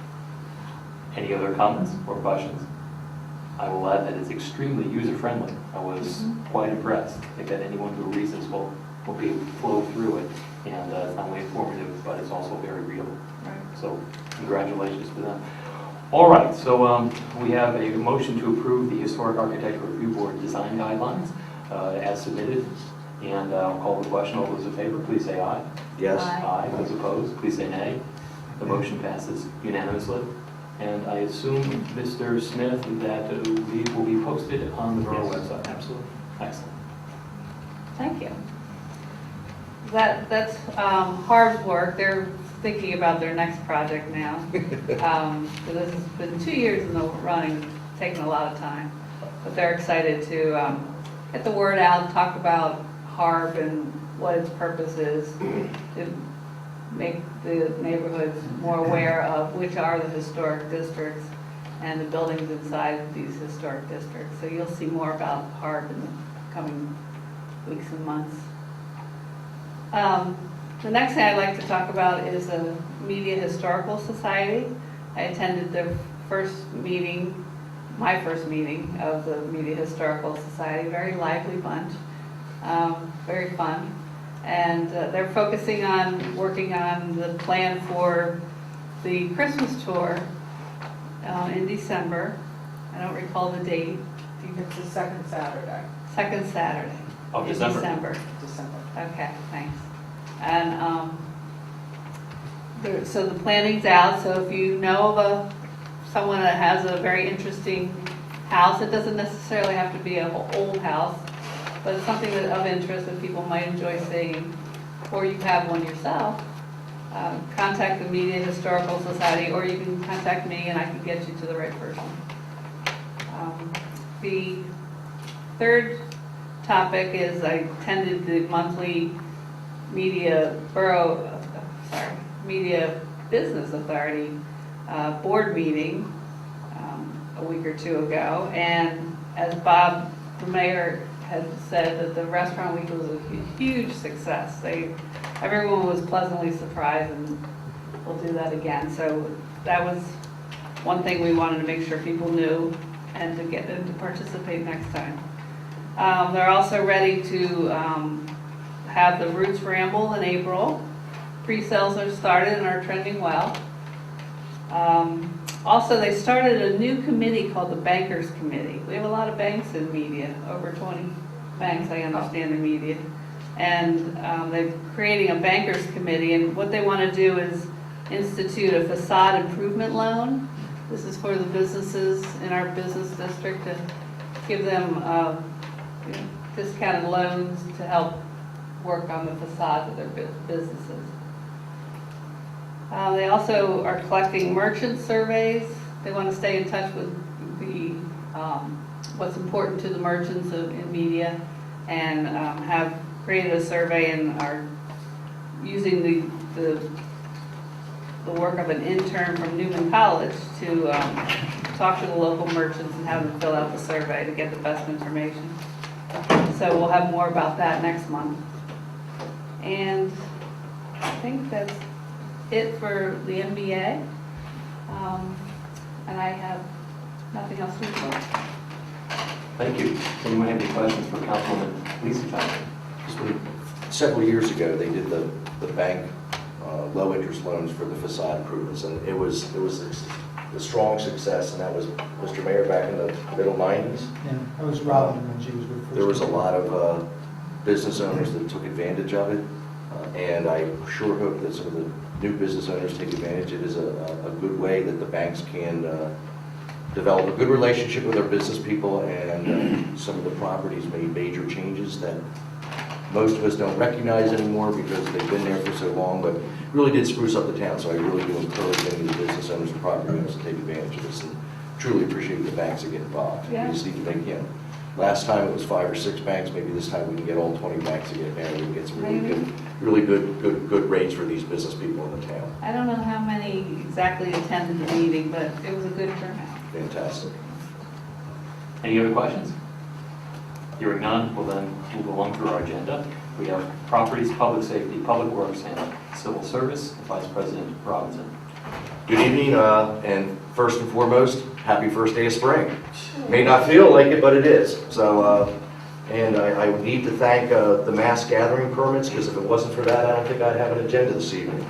Any other comments or questions? I will add that it's extremely user-friendly. I was quite impressed. I think that anyone who reads this will be able to flow through it, and it's not only informative, but it's also very readable. Right. So congratulations to them. All right, so we have a motion to approve the Historic Architectural Review Board Design Guidelines as submitted, and I'll call the question. All those in favor, please say aye. Yes? Aye. Those opposed, please say nay. The motion passes unanimously. And I assume, Mr. Smith, that these will be posted on the Borough website? Absolutely. Excellent. Thank you. That's hard work. They're thinking about their next project now. So this has been 2 years in the running, taken a lot of time. But they're excited to get the word out, talk about HARB and what its purpose is, to make the neighborhoods more aware of which are the historic districts and the buildings inside these historic districts. So you'll see more about HARB in the coming weeks and months. The next thing I'd like to talk about is the Media Historical Society. I attended their first meeting, my first meeting of the Media Historical Society. Very lively bunch, very fun. And they're focusing on working on the plan for the Christmas tour in December. I don't recall the date. It's the second Saturday, Second Saturday. Of in December. December. Okay, thanks. And, so the planning's out, so if you know of someone that has a very interesting house, it doesn't necessarily have to be an old house, but it's something that of interest that people might enjoy seeing, or you have one yourself, contact the Media Historical Society, or you can contact me and I can get you to the right person. The third topic is I attended the monthly Media Business Authority board meeting a week or two ago, and as Bob, the mayor, had said, that the restaurant week was a huge success. Everyone was pleasantly surprised, and we'll do that again. So that was one thing we wanted to make sure people knew and to get them to participate next time. They're also ready to have the Roots Ramble in April. Pre-sales are started and are trending well. Also, they started a new committee called the Bankers Committee. We have a lot of banks in media, over 20 banks, I understand, in media. And they're creating a Bankers Committee, and what they want to do is institute a facade improvement loan. This is for the businesses in our business district to give them discounted loans to help work on the facades of their businesses. They also are collecting merchant surveys. They want to stay in touch with the what's important to the merchants in media, and have created a survey and are using the work of an intern from Newman College to talk to the local merchants and have them fill out the survey to get the best information. So we'll have more about that next month. And I think that's it for the MBA. And I have nothing else to report. Thank you. Anyone have any questions for Councilwoman Lisa Johnson? Several years ago, they did the bank low-interest loans for the facade improvements, and it was a strong success, and that was, Mr. Mayor, back in the middle 90s. Yeah, that was Robin when she was with. There was a lot of business owners that took advantage of it, and I sure hope that some of the new business owners take advantage. It is a good way that the banks can develop a good relationship with their business people, and some of the properties made major changes that most of us don't recognize anymore because they've been there for so long, but really did spruce up the town. So I really do encourage any of the business owners and property owners to take advantage of this, and truly appreciate the banks that get involved. Yeah. We just need to make, last time it was 5 or 6 banks, maybe this time we can get all 20 banks to get in there, and we can get some really good rates for these business people in the town. I don't know how many exactly attended the meeting, but it was a good turnout. Fantastic. Any other questions? Hearing none, we'll then move along through our agenda. We have Properties, Public Safety, Public Works, and Civil Service. Vice President Robinson. Good evening, and first and foremost, happy first day of spring. May not feel like it, but it is. So, and I would need to thank the mass gathering permits, because if it wasn't for that, I don't think I'd have an agenda this evening.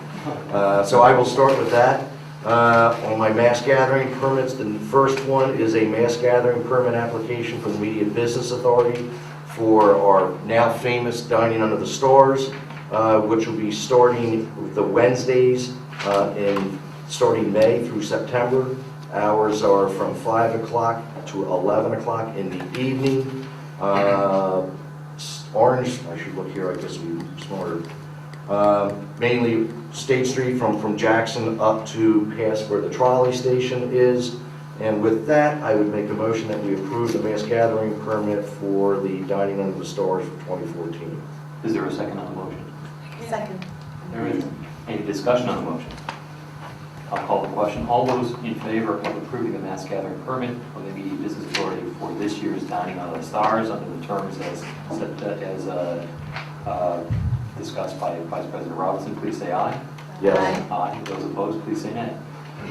So I will start with that. On my mass gathering permits, the first one is a mass gathering permit application from the Media Business Authority for our now famous Dining Under the Stars, which will be starting the Wednesdays starting May through September. Hours are from 5 o'clock to 11 o'clock in the evening. Orange, I should look here, I guess we're smarter. Mainly State Street from Jackson up to past where the trolley station is. And with that, I would make a motion that we approve the mass gathering permit for the Dining Under the Stars for 2014. Is there a second on the motion? Second. There is. Any discussion on the motion? I'll call the question. All those in favor of approving the mass gathering permit of the Media Business Authority for this year's Dining Under the Stars under the terms as discussed by Vice President Robinson, please say aye. Yes. Aye. Those opposed, please say nay.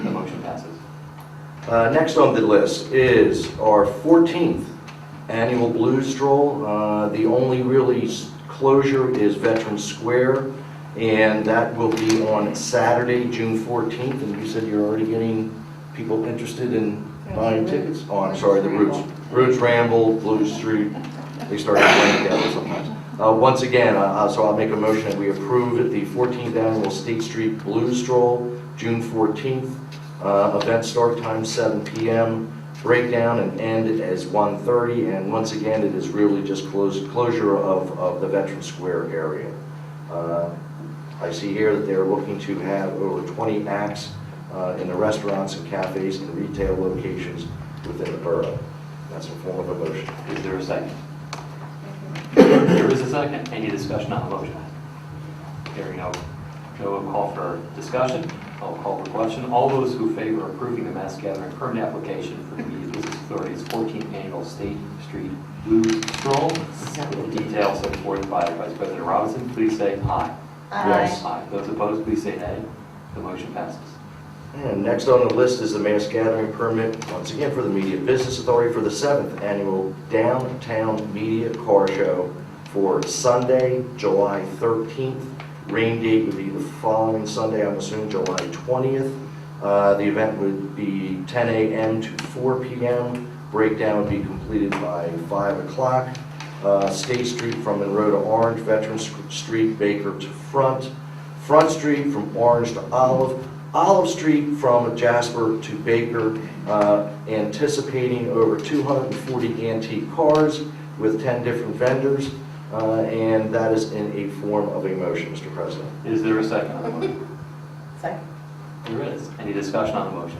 The motion passes. Next on the list is our 14th annual Blues Stroll. The only really closure is Veterans Square, and that will be on Saturday, June 14th. And you said you're already getting people interested in buying tickets? Oh, I'm sorry, the Roots. Roots Ramble, Blue Street, they start playing together sometimes. Once again, so I'll make a motion that we approve the 14th Annual State Street Blues Stroll, June 14th. Event start time 7 p.m., breakdown and end as 1:30, and once again, it is really just closure of the Veterans Square area. I see here that they're looking to have over 20 acts in the restaurants and cafes and retail locations within the borough. That's in form of a motion. Is there a second? There is a second. Any discussion on the motion? Hearing no call for discussion. I'll call the question. All those who favor approving the mass gathering permit application for the Media Business Authority's 14th Annual State Street Blues Stroll, with details set forth by Vice President Robinson, please say aye. Yes. Aye. Those opposed, please say nay. The motion passes. And next on the list is the mass gathering permit, once again for the Media Business Authority for the 7th Annual Downtown Media Car Show for Sunday, July 13th. Rain date would be the following Sunday, I'm assuming July 20th. The event would be 10 a.m. to 4 p.m. Breakdown would be completed by 5 o'clock. State Street from Monroe to Orange, Veterans Street, Baker to Front Street from Orange to Olive, Olive Street from Jasper to Baker, anticipating over 240 antique cars with 10 different vendors, and that is in a form of a motion, Mr. President. Is there a second on the motion? Second. There is. Any discussion on the motion?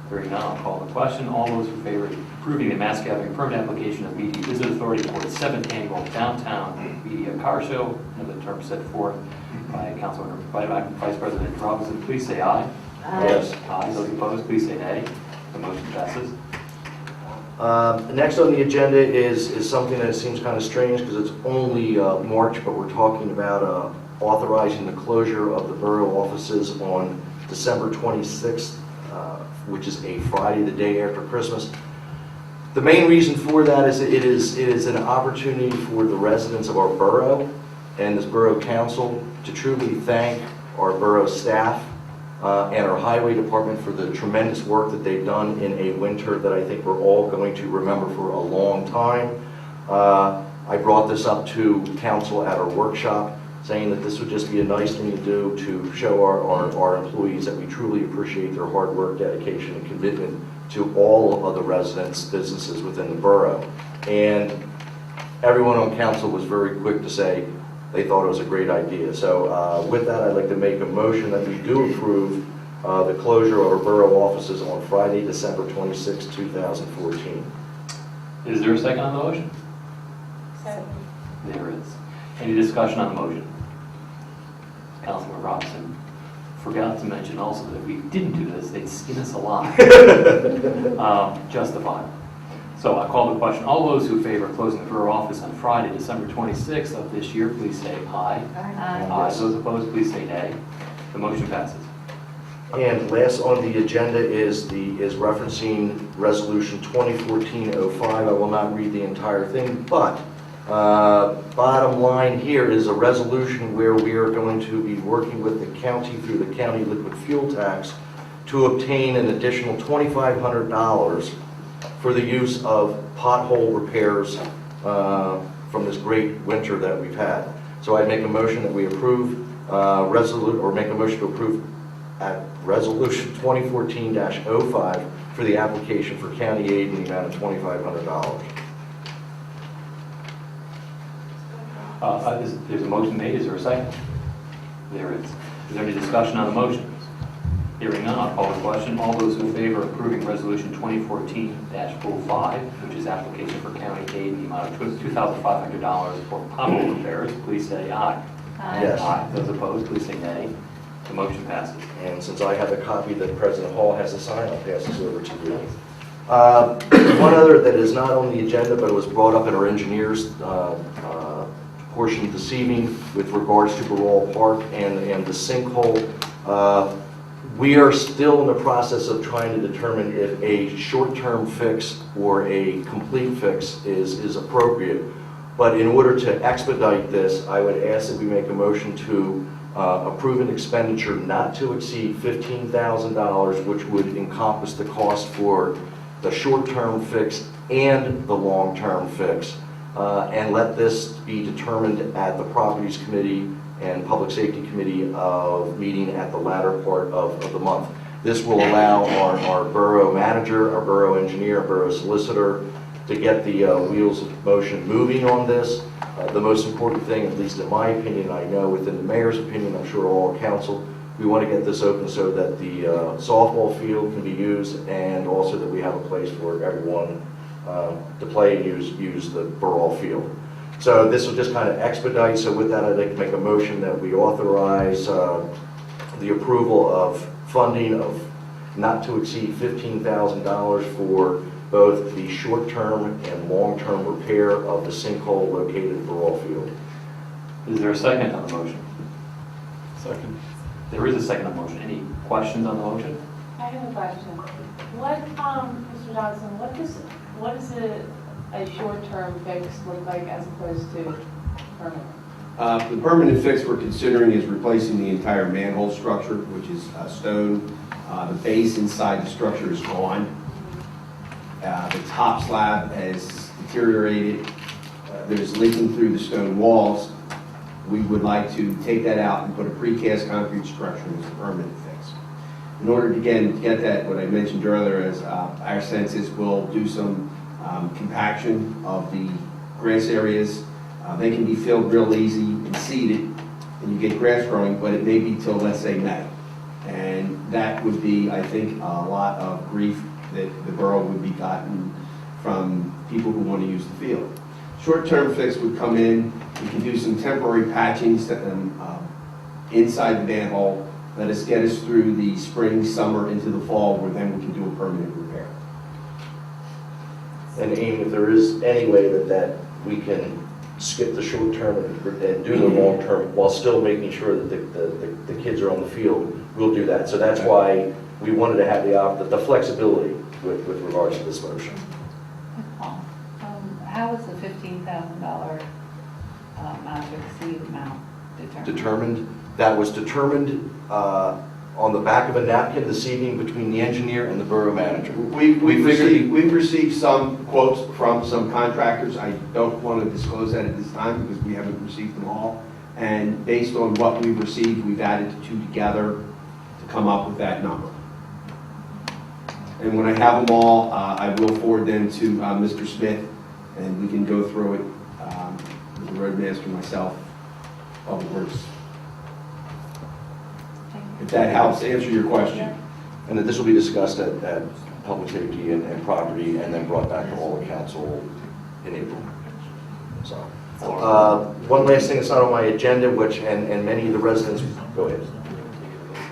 Hearing none, I'll call the question. All those in favor of approving the mass gathering permit application of Media Business Authority for the 7th Annual Downtown Media Car Show, and the term set forth by Vice President Robinson, please say aye. Aye. Yes. Aye. Those opposed, please say nay. The motion passes. Next on the agenda is something that seems kind of strange because it's only March, but we're talking about authorizing the closure of the borough offices on December 26th, which is a Friday, the day after Christmas. The main reason for that is it is an opportunity for the residents of our borough and this borough council to truly thank our borough staff and our highway department for the tremendous work that they've done in a winter that I think we're all going to remember for a long time. I brought this up to council at our workshop, saying that this would just be a nice thing to do to show our employees that we truly appreciate their hard work, dedication, and commitment to all of the residents' businesses within the borough. And everyone on council was very quick to say they thought it was a great idea. So with that, I'd like to make a motion that we do approve the closure of our borough offices on Friday, December 26, 2014. Is there a second on the motion? Second. There is. Any discussion on the motion? Councilman Robinson forgot to mention also that if we didn't do this, they'd skin us alive. Justified. So I call the question. All those who favor closing the borough office on Friday, December 26th of this year, please say aye. Aye. Those opposed, please say nay. The motion passes. And last on the agenda is referencing Resolution 2014-05. I will not read the entire thing, but bottom line here is a resolution where we are going to be working with the county through the county liquid fuel tax to obtain an additional $2,500 for the use of pothole repairs from this great winter that we've had. So I'd make a motion that we approve make a motion to approve at Resolution 2014-05 for the application for county aid in the amount of $2,500. There's a motion made. Is there a second? There is. Is there any discussion on the motion? Hearing none, I'll call the question. All those in favor of approving Resolution 2014-05, which is application for county aid in the amount of $2,500 for pothole repairs, please say aye. Aye. Yes. Aye. Those opposed, please say nay. The motion passes. And since I have a copy that President Hall has to sign, I'll pass this over to you. One other that is not on the agenda, but it was brought up in our engineers portion this evening with regards to Borough Park and the sinkhole. We are still in the process of trying to determine if a short-term fix or a complete fix is appropriate. But in order to expedite this, I would ask that we make a motion to approve an expenditure not to exceed $15,000, which would encompass the cost for the short-term fix and the long-term fix, and let this be determined at the Properties Committee and Public Safety Committee meeting at the latter part of the month. This will allow our borough manager, our borough engineer, our borough solicitor to get the wheels of motion moving on this. The most important thing, at least in my opinion, I know within the mayor's opinion, I'm sure all council, we want to get this open so that the softball field can be used, and also that we have a place for everyone to play and use the Borough field. So this will just kind of expedite. So with that, I'd like to make a motion that we authorize the approval of funding of not to exceed $15,000 for both the short-term and long-term repair of the sinkhole located at Borough Field. Is there a second on the motion? Second. There is a second on the motion. Any questions on the motion? I have a question. What, Mr. Johnson, what does a short-term fix look like as opposed to permanent? The permanent fix we're considering is replacing the entire manhole structure, which is stone. The base inside the structure is gone. The top slab has deteriorated. There's leaking through the stone walls. We would like to take that out and put a precast concrete structure as a permanent fix. In order to, again, get that, what I mentioned earlier, as our sense is we'll do some compaction of the grass areas. They can be filled real easy and seeded, and you get grass growing, but it may be till, let's say, May. And that would be, I think, a lot of grief that the borough would be gotten from people who want to use the field. Short-term fix would come in. We can do some temporary patchings inside the manhole. Let us get us through the spring, summer, into the fall, where then we can do a permanent repair. And Amy, if there is any way that we can skip the short term and do the long term while still making sure that the kids are on the field, we'll do that. So that's why we wanted to have the flexibility with regards to this motion. Paul, how was the $15,000 not to exceed amount determined? That was determined on the back of a napkin this evening between the engineer and the borough manager. We've received some quotes from some contractors. I don't want to disclose that at this time because we haven't received them all. And based on what we've received, we've added the two together to come up with that number. And when I have them all, I will forward them to Mr. Smith, and we can go through it with the roadmaster, myself, Public Works. If that helps answer your question. And that this will be discussed at Public Safety and Property, and then brought back to all the council in April. So, one last thing that's not on my agenda, which, and many of the residents, go ahead.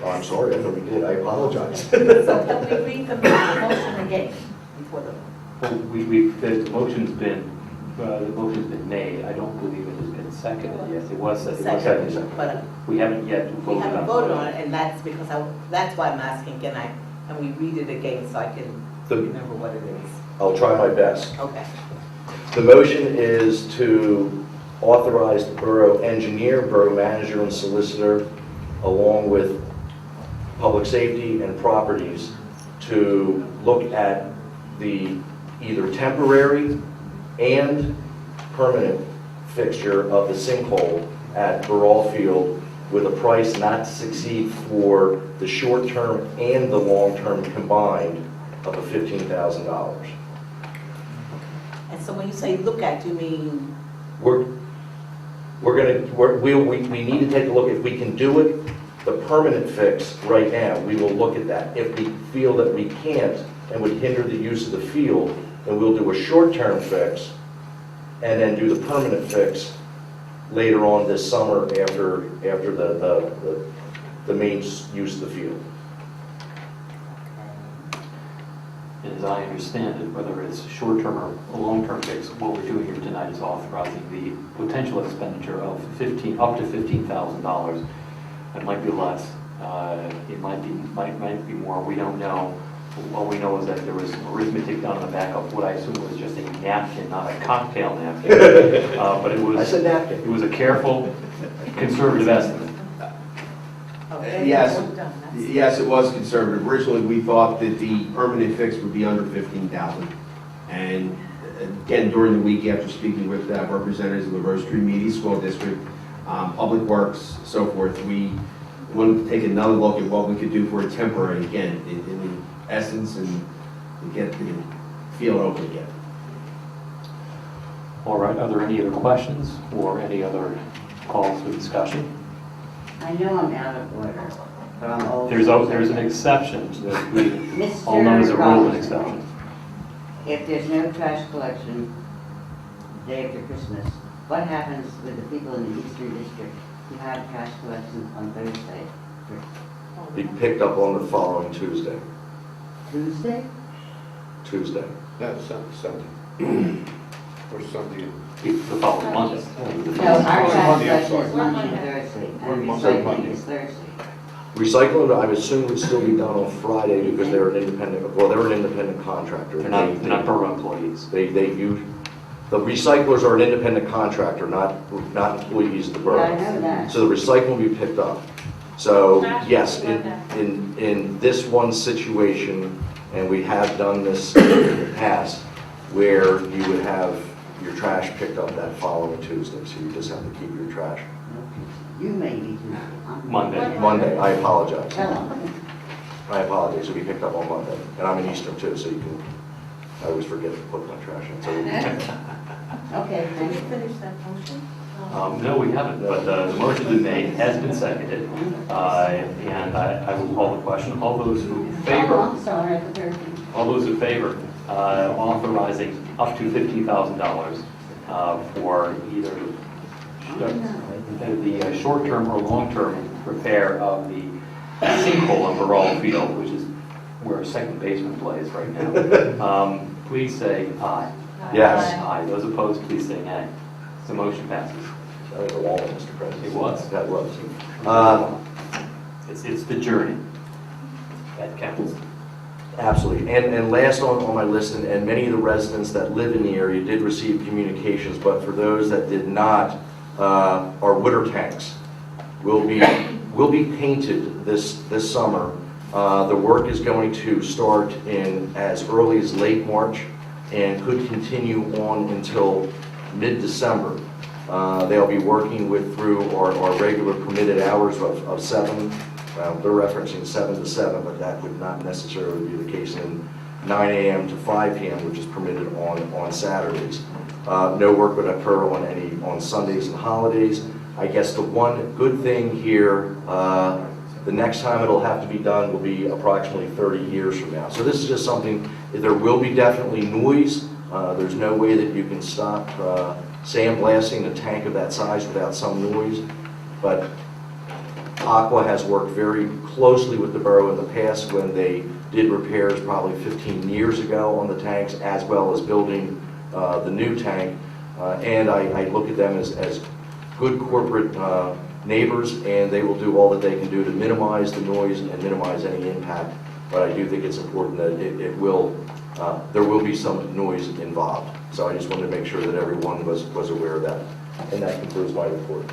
Oh, I'm sorry, I thought we did, I apologize. So can we read the motion again before the... Well, the motion's been made. I don't believe it has been seconded yet. It was seconded. But We haven't yet we voted on it. haven't voted on it, and that's because that's why I'm asking, can we read it again so I can remember what it is? I'll try my best. Okay. The motion is to authorize the borough engineer, borough manager, and solicitor, along with public safety and properties, to look at the either temporary and permanent fixture of the sinkhole at Borough Field with a price not to succeed for the short term and the long term combined of $15,000. And so when you say look at, you mean? We need to take a look. If we can do it, the permanent fix right now, we will look at that. If we feel that we can't and would hinder the use of the field, then we'll do a short-term fix and then do the permanent fix later on this summer after the main use of the field. As I understand it, whether it's a short-term or a long-term fix, what we're doing here tonight is authorizing the potential expenditure of up to $15,000. It might be less. It might be more. We don't know. All we know is that there was some arithmetic done on the back of what I assume was just a napkin, not a cocktail napkin. But it was. I said napkin. It was a careful, conservative estimate. Yes, it was conservative. Originally, we thought that the permanent fix would be under 15,000. And again, during the week after speaking with representatives of the Rose Tree Media School District, Public Works, so forth, we wanted to take another look at what we could do for a temporary, again, in essence, and to get the field open again. All right, are there any other questions or any other calls for discussion? I know I'm out of order, but I'm old. There's an exception that we all know as a rule and exception. If there's no trash collection the day after Christmas, what happens with the people in the Eastern District who have trash collection on Thursday? Be picked up on the following Tuesday. Tuesday? Tuesday. No, Sunday. Or Sunday. The following Monday. No, our trash Monday, I'm collection sorry. is Monday and Thursday, and recycling is Thursday. Recycling, I assume, would still be done on Friday because they're an independent contractor. They're not borough employees. The recyclers are an independent contractor, not employees of the borough. Yeah, I know that. So the recycling will be picked up. So, yes, in this one situation, and we have done this in the past, where you would have your trash picked up that following Tuesday, so you just have to keep your trash. You may be Tuesday. Monday, I apologize. Tell them. I apologize, it'll be picked up on Monday, and I'm in Eastern too, so you can, I always forget to put my trash in, so. Okay, Did you finish that motion? No, we haven't, but the motion has been made, has been seconded, and I will call the question. All those who Oh, favor, I'm sorry, I thought all those who favor authorizing up to $15,000 for either the short-term or long-term repair of the sinkhhole on Borough Field, which is where second baseman plays right now. Please say aye. Yes. Aye. Those opposed, please say nay. The motion passes. That was a long one, Mr. President. It was. That was. It's the journey that counts. Absolutely. And last on my list, and many of the residents that live in the area did receive communications, but for those that did not, our water tanks will be painted this summer. The work is going to start in as early as late March and could continue on until mid-December. They'll be working through our regular permitted hours of 7. They're referencing 7 to 7, but that would not necessarily be the case in 9 a.m. to 5 p.m., which is permitted on Saturdays. No work would occur on Sundays and holidays. I guess the one good thing here, the next time it'll have to be done will be approximately 30 years from now. So this is just something, there will be definitely noise. There's no way that you can stop sandblasting a tank of that size without some noise. But Aqua has worked very closely with the borough in the past when they did repairs probably 15 years ago on the tanks, as well as building the new tank. And I look at them as good corporate neighbors, and they will do all that they can do to minimize the noise and minimize any impact. But I do think it's important that there will be some noise involved. So I just wanted to make sure that everyone was aware of that. And that concludes my report.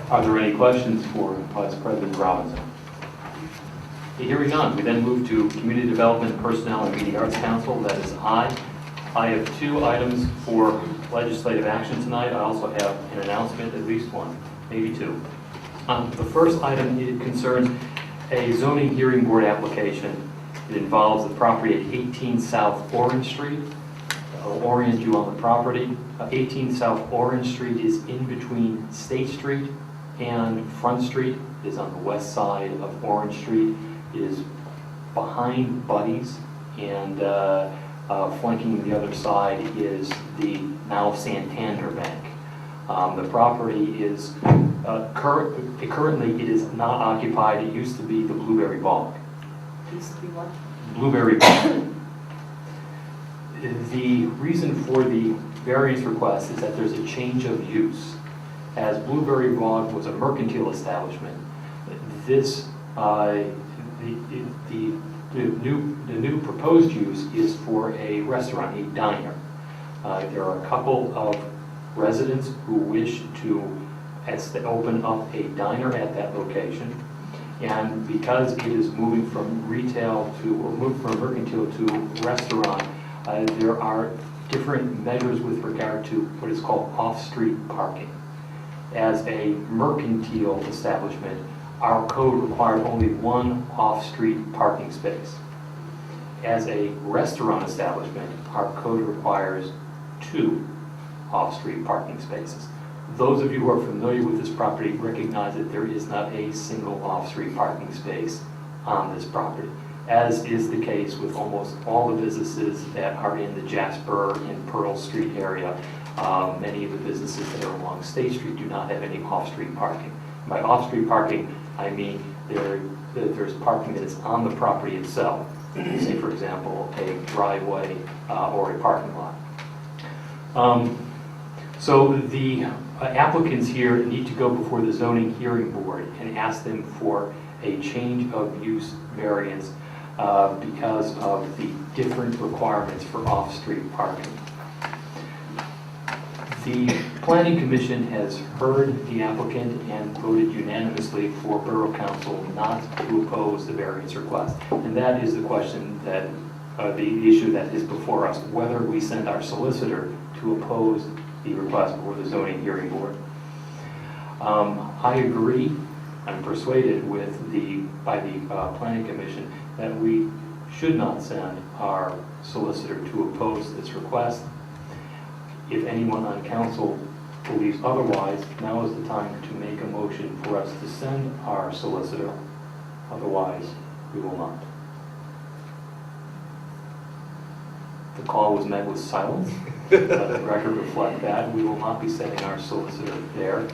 Are there any questions for Vice President Robinson? Hearing none, we then move to Community Development, Personnel, and Media Arts Council. That is I. I have 2 items for legislative action tonight. I also have an announcement, at least one, maybe 2. The first item, it concerns a zoning hearing board application. It involves the property at 18 South Orange Street. I'll orient you on the property. 18 South Orange Street is in between State Street and Front Street. It is on the west side of Orange Street. It is behind Buddy's, and flanking the other side is the now Santander Bank. The property is currently it is not occupied. It used to be the Blueberry Bog. Used to be what? Blueberry Bog. The reason for the variance request is that there's a change of use. As Blueberry Bog was a mercantile establishment, this the new proposed use is for a restaurant, a diner. There are a couple of residents who wish to as to open up a diner at that location. And because it is moving from retail to, or moved from mercantile to restaurant, there are different measures with regard to what is called off-street parking. As a mercantile establishment, our code required only one off-street parking space. As a restaurant establishment, our code requires 2 off-street parking spaces. Those of you who are familiar with this property recognize that there is not a single off-street parking space on this property, as is the case with almost all the businesses that are in the Jasper and Pearl Street area. Many of the businesses that are along State Street do not have any off-street parking. By off-street parking, I mean there's parking that is on the property itself. Say, for example, a driveway or a parking lot. So the applicants here need to go before the zoning hearing board and ask them for a change of use variance because of the different requirements for off-street parking. The Planning Commission has heard the applicant and voted unanimously for Borough Council not to oppose the variance request. And that is the question that, the issue that is before us, whether we send our solicitor to oppose the request before the zoning hearing board. I agree, I'm persuaded by the Planning Commission that we should not send our solicitor to oppose this request. If anyone on council believes otherwise, now is the time to make a motion for us to send our solicitor. Otherwise, we will not. The call was met with silence. Let the record reflect that. We will not be sending our solicitor there.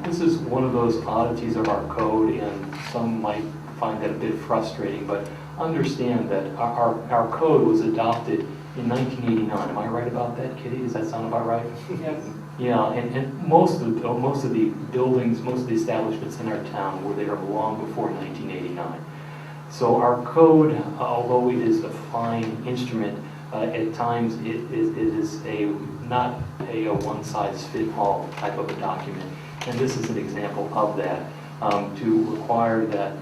This is one of those oddities of our code, and some might find that a bit frustrating, but understand that our code was adopted in 1989. Am I right about that, Kitty? Does that sound about right? Yes. Yeah, and most of the buildings, most of the establishments in our town were there long before 1989. So our code, although it is a fine instrument, at times it is not a one-size-fits-all type of a document. And this is an example of that. To require that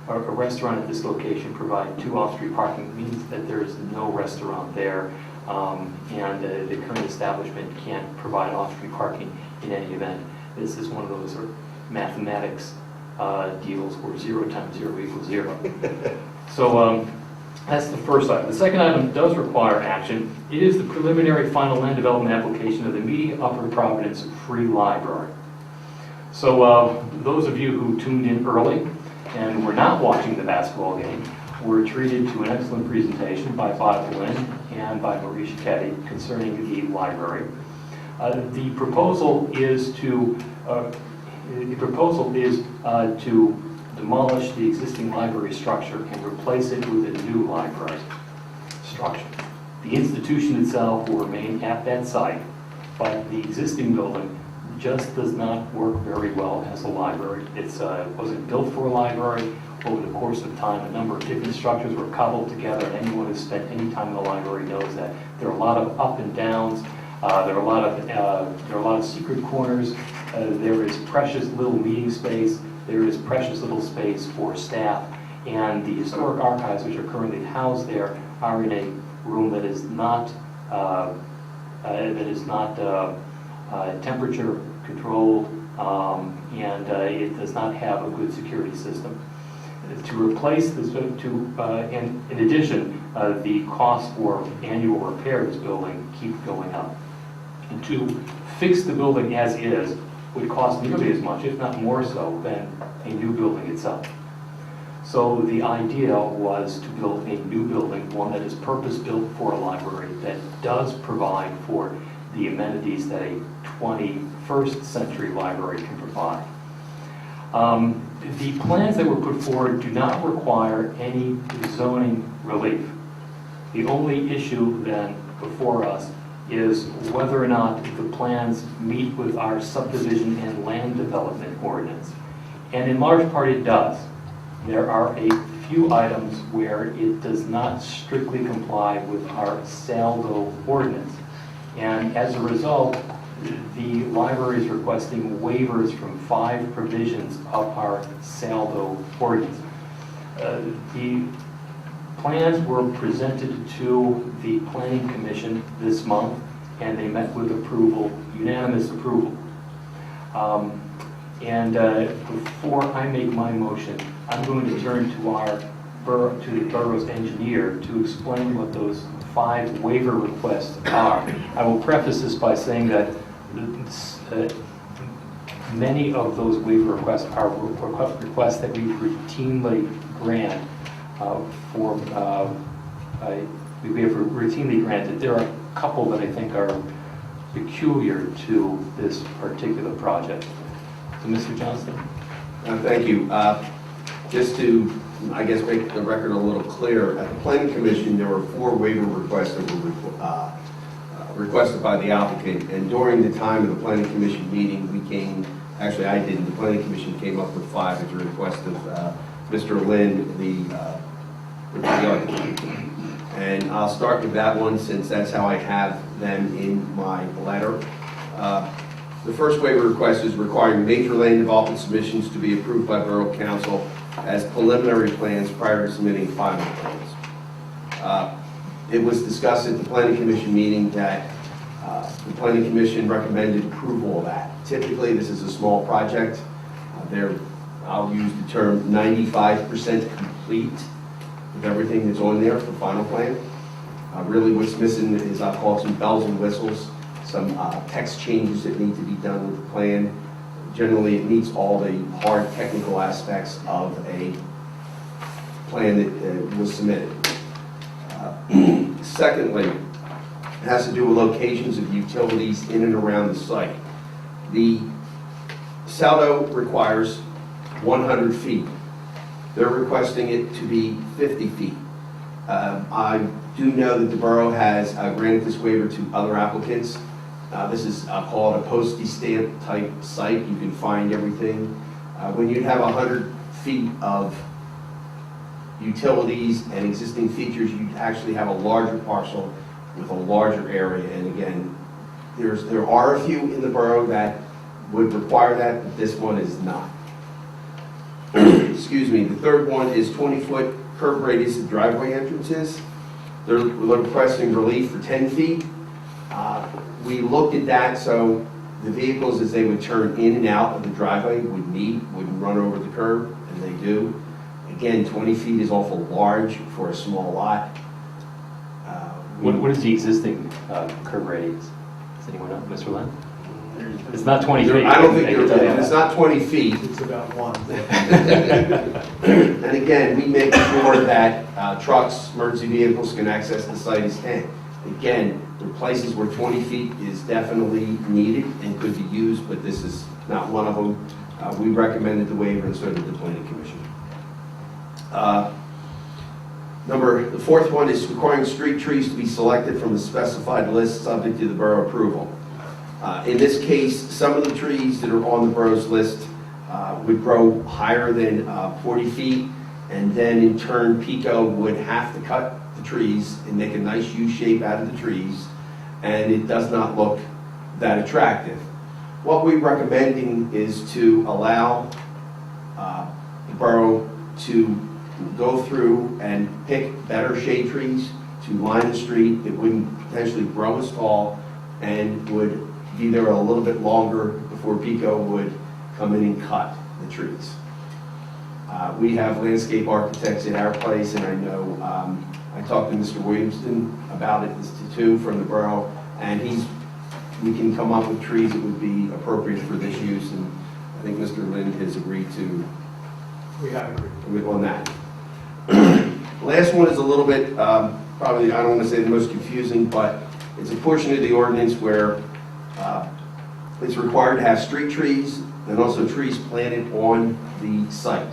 a restaurant at this location provide 2 off-street parking means that there is no restaurant there, and the current establishment can't provide off-street parking in any event. This is one of those mathematics deals where 0 times 0 equals 0. So that's the first item. The second item does require action. It is the preliminary final land development application of the immediate Upper Providence Free Library. So those of you who tuned in early and were not watching the basketball game were treated to an excellent presentation by Bob Lynn and by Marie Chichetti concerning the library. The proposal is to demolish the existing library structure and replace it with a new library structure. The institution itself will remain at that site, but the existing building just does not work very well as a library. It wasn't built for a library. Over the course of time, a number of different structures were cobbled together, and anyone who's spent any time in the library knows that there are a lot of up and downs. There are a lot of secret corners. There is precious little meeting space. There is precious little space for staff, and the historic archives, which are currently housed there, are in a room that is not temperature controlled, and it does not have a good security system. To replace this, and in addition, the cost for annual repair of this building keep going up. And to fix the building as is would cost nearly as much, if not more so, than a new building itself. So the idea was to build a new building, one that is purpose-built for a library, that does provide for the amenities that a 21st century library can provide. The plans that were put forward do not require any zoning relief. The only issue then before us is whether or not the plans meet with our subdivision and land development ordinance. And in large part it does. There are a few items where it does not strictly comply with our SALDO ordinance. And as a result, The library is requesting waivers from 5 provisions of our SALDO ordinance. The plans were presented to the Planning Commission this month, and they met with approval, unanimous approval. Before I make my motion, I'm going to turn to the borough's engineer to explain what those 5 waiver requests are. I will preface this by saying that many of those waiver requests are requests that we routinely grant we have routinely granted. There are a couple that I think are peculiar to this particular project. So, Mr. Johnston? Thank you. Just to, I guess, make the record a little clearer, at the Planning Commission, there were 4 waiver requests that were requested by the applicant, and during the time of the Planning Commission meeting, actually I didn't, the Planning Commission came up with 5 at the request of Mr. Lynn, the architect. And I'll start with that one since that's how I have them in my letter. The first waiver request is requiring major land development submissions to be approved by Borough Council as preliminary plans prior to submitting final plans. It was discussed at the Planning Commission meeting that the Planning Commission recommended approval of that. Typically, this is a small project. I'll use the term 95% complete with everything that's on there for final plan. Really what's missing is, I'll call it, some bells and whistles, some text changes that need to be done with the plan. Generally, it meets all the hard technical aspects of a plan that was submitted. Secondly, it has to do with locations of utilities in and around the site. The SALDO requires 100 feet. They're requesting it to be 50 feet. I do know that the borough has granted this waiver to other applicants. This is called a postage stamp type site. You can find everything. When you have 100 feet of utilities and existing features, you actually have a larger parcel with a larger area. And again, there are a few in the borough that would require that, but this one is not. Excuse me. The third one is 20-foot curb radius of driveway entrances. They're requesting relief for 10 feet. We looked at that, so the vehicles, as they would turn in and out of the driveway, wouldn't run over the curb, and they do. Again, 20 feet is awful large for a small lot. What is the existing curb radius? Does anyone know, Mr. Lynn? It's not 20 feet. I don't think it's not 20 feet. It's about 1. And again, we make sure that trucks, emergency vehicles can access the site as 10. Again, there are places where 20 feet is definitely needed and could be used, but this is not one of them. We recommended the waiver, and so did the Planning Commission. The fourth one is requiring street trees to be selected from the specified list subject to the borough approval. In this case, some of the trees that are on the borough's list would grow higher than 40 feet, and then in turn, PICO would have to cut the trees and make a nice U shape out of the trees, and it does not look that attractive. What we're recommending is to allow the borough to go through and pick better shade trees to line the street that wouldn't potentially grow as tall and would be there a little bit longer before PICO would come in and cut the trees. We have landscape architects at our place, and I know I talked to Mr. Williamson about it too from the borough, and we can come up with trees that would be appropriate for this use, and I think Mr. Lynn has agreed to. We have agreed on that. Last one is a little bit, probably, I don't want to say the most confusing, but it's a portion of the ordinance where it's required to have street trees and also trees planted on the site.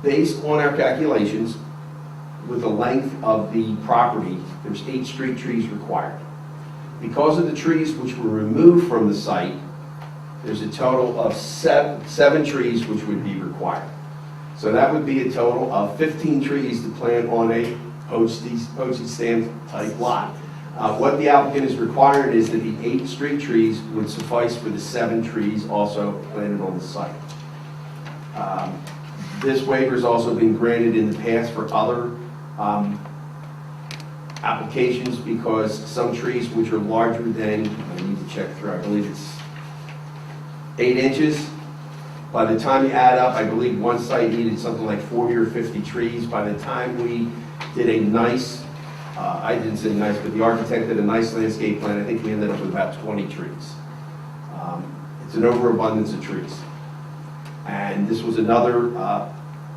Based on our calculations, with the length of the property, there's 8 street trees required. Because of the trees which were removed from the site, there's a total of 7 trees which would be required. So that would be a total of 15 trees to plant on a postage stamp type lot. What the applicant is requiring is that the 8 street trees would suffice for the 7 trees also planted on the site. This waiver has also been granted in the past for other applications because some trees which are larger than, I need to check through, I believe it's 8 inches. By the time you add up, I believe one site needed something like 40 or 50 trees. By the time we did a nice, I didn't say nice, but the architect did a nice landscape plan, I think we ended up with about 20 trees. It's an overabundance of trees. And this was another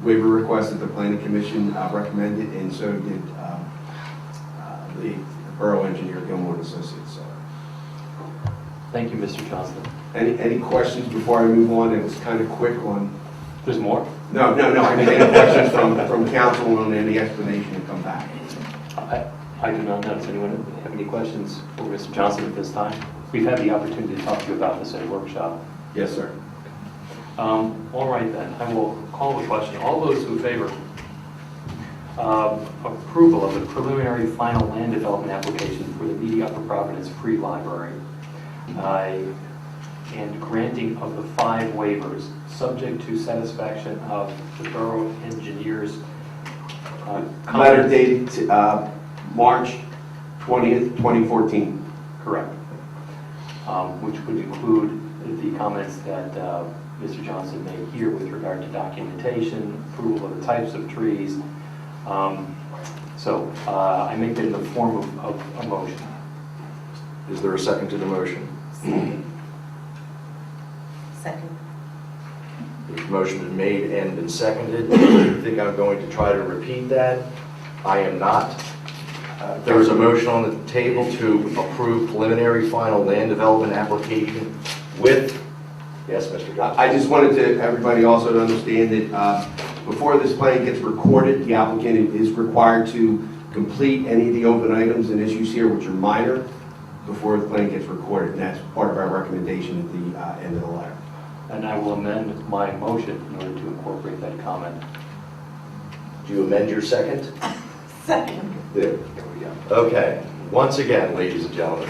waiver request that the planning commission recommended, and so did the borough engineer, Gilmore and Associates. So. Thank you, Mr. Johnston. Any questions before I move on? It was kind of quick on. There's more? No. I mean, any questions from council on any explanation and come back. I do not know. Does anyone have any questions for Mr. Johnson at this time? We've had the opportunity to talk to you about this at a workshop. Yes, sir. All right then, I will call the question. All those who favor approval of the preliminary final land development application for the Media Upper Providence Free Library and granting of the 5 waivers subject to satisfaction of the borough engineers. Letter dated March 20th, 2014. Correct. Which would include the comments that Mr. Johnson made here with regard to documentation, approval of the types of trees. I make that in the form of a motion. Is there a second to the motion? Second. The motion has been made and been seconded. I think I'm going to try to repeat that. I am not. There is a motion on the table to approve preliminary final land development application with, yes, Mr. Johnson. I just wanted everybody also to understand that before this plan gets recorded, the applicant is required to complete any of the open items and issues here, which are minor, before the plan gets recorded. And that's part of our recommendation at the end of the letter. And I will amend my motion in order to incorporate that comment. Do you amend your second? Second. There we go. Okay. Once again, ladies and gentlemen,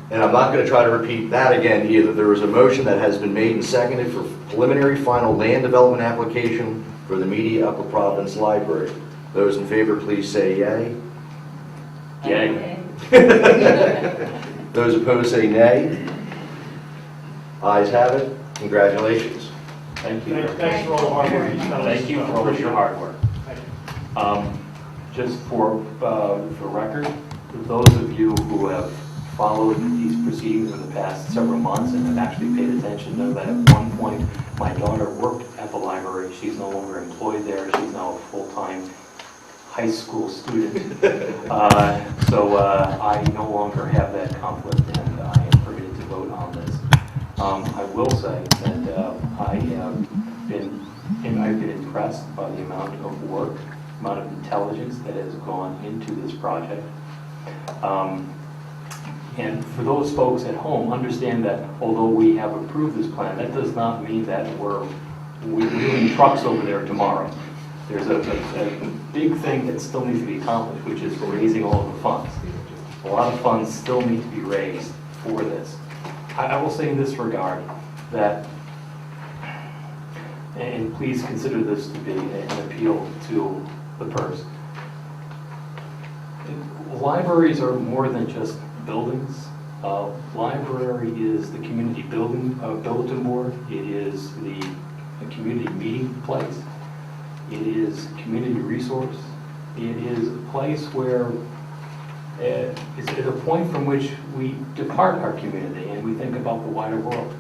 and I'm not going to try to repeat that again either. There is a motion that has been made and seconded for preliminary final land development application for the Media Upper Providence Library. Those in favor, please say yay. Yay. Those opposed say nay. Ayes have it. Congratulations. Thank you. Thanks for all the hard work you've done. Thank you for all of your hard work. Just for record, those of you who have followed these proceedings in the past several months and have actually paid attention know that at one point my daughter worked at the library. She's no longer employed there. She's now a full-time high school student. So I no longer have that conflict, and I am permitted to vote on this. I will say that I've been impressed by the amount of work, amount of intelligence that has gone into this project. And for those folks at home, understand that although we have approved this plan, that does not mean that we're wheeling trucks over there tomorrow. There's a big thing that still needs to be accomplished, which is raising all of the funds. A lot of funds still need to be raised for this. I will say in this regard that, and please consider this to be an appeal to the purse. Libraries are more than just buildings. Library is the community bulletin board. It is the community meeting place. It is community resource. It is a place where it's a point from which we depart our community and we think about the wider world.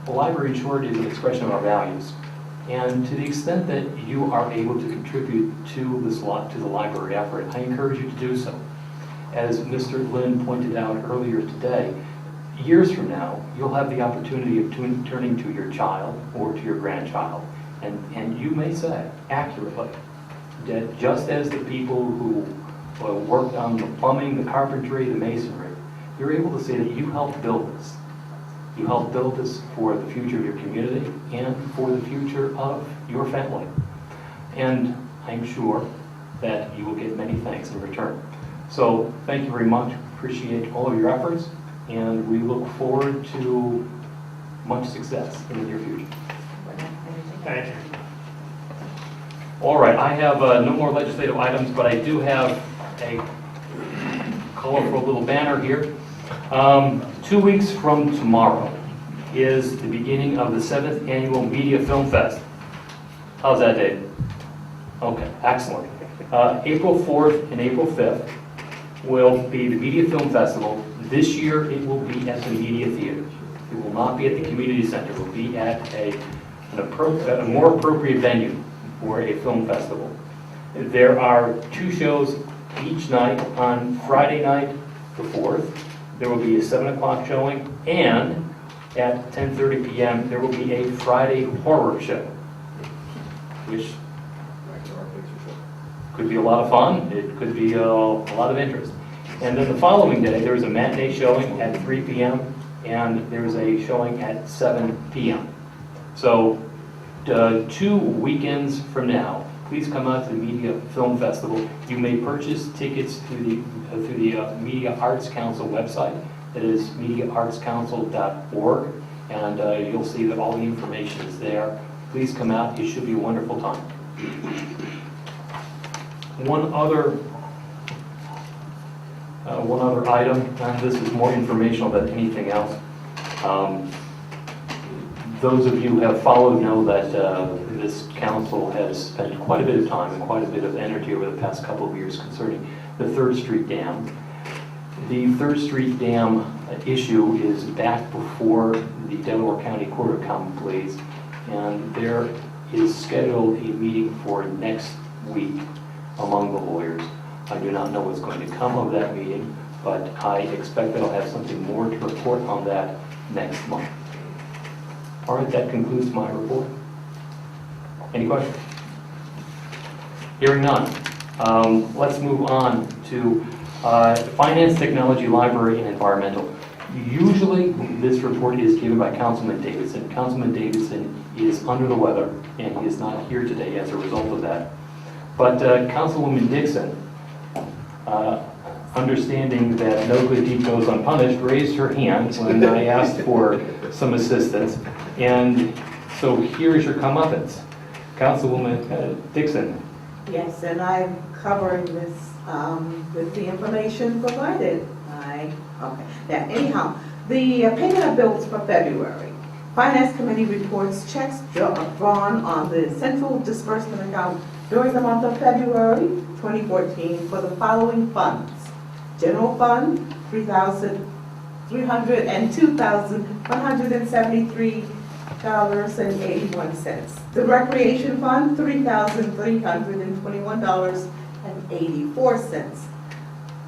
The library, in short, is an expression of our values. And to the extent that you are able to contribute to the library effort, I encourage you to do so. As Mr. Lynn pointed out earlier today, years from now, you'll have the opportunity of turning to your child or to your grandchild, and you may say, accurately, that just as the people who worked on the plumbing, the carpentry, the masonry, you're able to say that you helped build this. You helped build this for the future of your community and for the future of your family. And I'm sure that you will get many thanks in return. So thank you very much. Appreciate all of your efforts, and we look forward to much success in the near future. Thank you. All right, I have no more legislative items, but I do have a colorful little banner here. 2 weeks from tomorrow is the beginning of the 7th Annual Media Film Fest. How's that, Dave? Okay, excellent. April 4th and April 5th will be the Media Film Festival. This year, it will be at the Media Theater. It will not be at the community center. It will be at a more appropriate venue for a film festival. There are 2 shows each night. On Friday night, the 4th, there will be a 7 o'clock showing, and at 10:30 p.m., there will be a Friday horror show, which could be a lot of fun. It could be a lot of interest. And then the following day, there is a matinee showing at 3 p.m., and there's a showing at 7 p.m. So 2 weekends from now, please come out to the Media Film Festival. You may purchase tickets through the Media Arts Council website. That is mediaartscouncil.org, and you'll see that all the information is there. Please come out. It should be a wonderful time. One other item, and this is more informational than anything else. Those of you who have followed know that this council has spent quite a bit of time and quite a bit of energy over the past couple of years concerning the 3rd Street Dam. The 3rd Street Dam issue is back before the Delaware County Court of Common Pleas, and there is scheduled a meeting for next week among the lawyers. I do not know what's going to come of that meeting, but I expect that I'll have something more to report on that next month. All right, that concludes my report. Any questions? Hearing none. Let's move on to Finance, Technology, Library, and Environmental. Usually, this report is given by Councilman Davidson. Councilman Davidson is under the weather, and he is not here today as a result of that. But Councilwoman Dixon, understanding that no good deed goes unpunished, raised her hand when I asked for some assistance. And so here is your comeuppance. Councilwoman Dixon. Yes, and I'm covering this with the information provided. Okay. Now, anyhow, the payment of bills for February. Finance Committee reports checks drawn on the central disbursement account during the month of February 2014 for the following funds. General Fund, $3,273.81. The Recreation Fund, $3,321.84.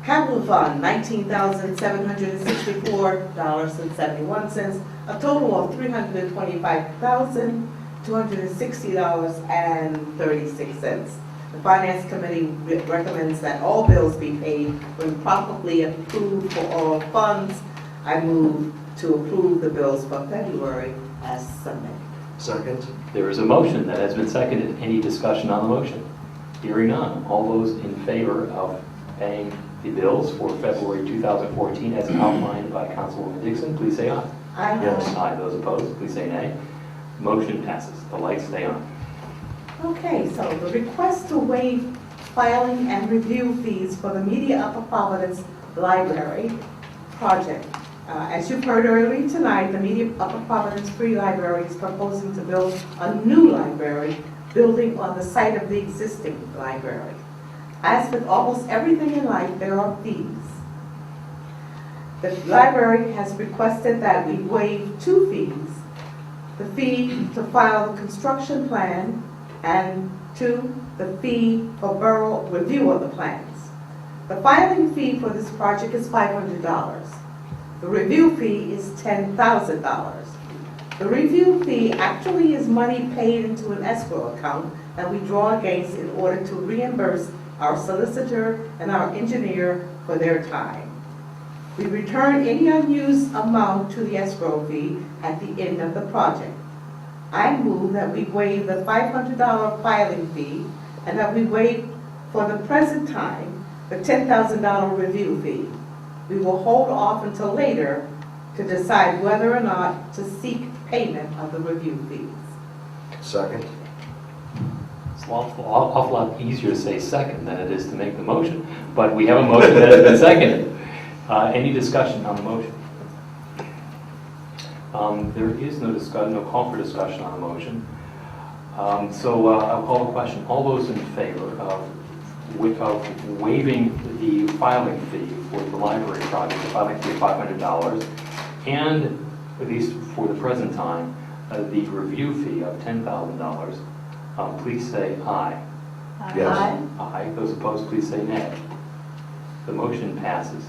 Capital Fund, $19,764.71. A total of $325,260.36. The Finance Committee recommends that all bills be paid when properly approved for all funds. I move to approve the bills for February as submitted. Second? There is a motion that has been seconded. Any discussion on the motion? Hearing none. All those in favor of paying the bills for February 2014 as outlined by Councilwoman Dixon, please say aye. Aye. Yes. Aye. Those opposed, please say nay. Motion passes. The lights stay on. Okay, so the request to waive filing and review fees for the Media Upper Providence Library project. As you've heard earlier tonight, the Media Upper Providence Free Library is proposing to build a new library building on the site of the existing library. As with almost everything in life, there are fees. The library has requested that we waive 2 fees. The fee to file the construction plan and 2, the fee for borough review of the plans. The filing fee for this project is $500. The review fee is $10,000. The review fee actually is money paid into an escrow account that we draw against in order to reimburse our solicitor and our engineer for their time. We return any unused amount to the escrow fee at the end of the project. I move that we waive the $500 filing fee and that we waive for the present time the $10,000 review fee. We will hold off until later to decide whether or not to seek payment of the review fees. Second. It's an awful lot easier to say second than it is to make the motion, but we have a motion that has been seconded. Any discussion on the motion? There is no discussion, no call for discussion on the motion. So I'll call the question. All those in favor of waiving the filing fee for the library project, the filing fee of $500, and at least for the present time, the review fee of $10,000, please say aye. Yes. Aye. Those opposed, please say nay. The motion passes.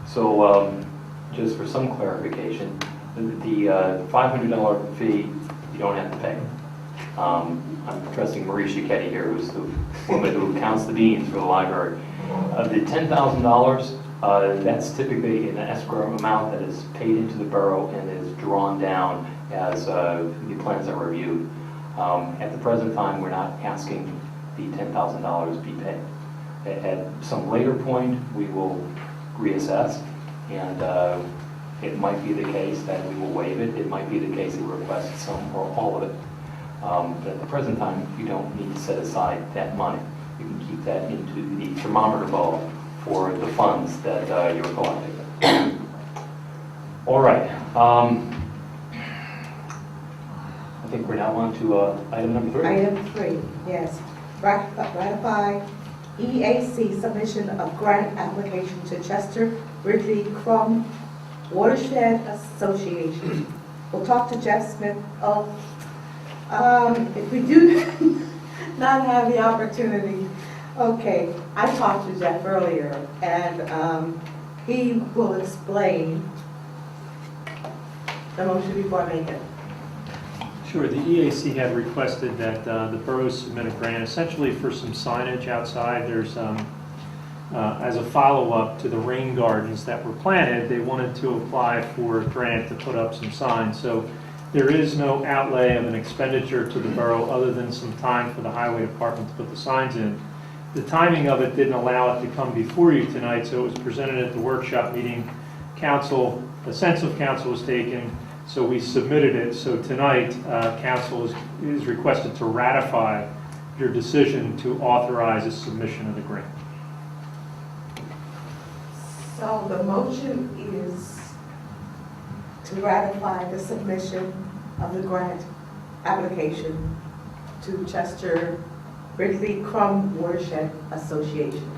So just for some clarification, the $500 fee, you don't have to pay. I'm trusting Marie Cicchetti here, who's the woman who counts the beans for the library. The $10,000, that's typically an escrow amount that is paid into the borough and is drawn down as the plans are reviewed. At the present time, we're not asking the $10,000 be paid. At some later point, we will reassess, and it might be the case that we will waive it. It might be the case that we request some or all of it. But at the present time, you don't need to set aside that money. You can keep that into the thermometer bulb for the funds that you're collecting. All right. I think we're now on to item number 3. Item 3, yes. Ratify EAC submission of grant application to Chester Ridley Crum Watershed Association. We'll talk to Jeff Smith. If we do not have the opportunity, okay, I talked to Jeff earlier, and he will explain the motion before I make it. Sure. The EAC had requested that the borough submit a grant essentially for some signage outside. There's, as a follow-up to the rain gardens that were planted, they wanted to apply for a grant to put up some signs. So there is no outlay of an expenditure to the borough other than some time for the highway department to put the signs in. The timing of it didn't allow it to come before you tonight, so it was presented at the workshop meeting. Council, the sense of council was taken, so we submitted it. So tonight, council is requested to ratify your decision to authorize a submission of the grant. So the motion is to ratify the submission of the grant application to Chester Ridley Crum Watershed Association.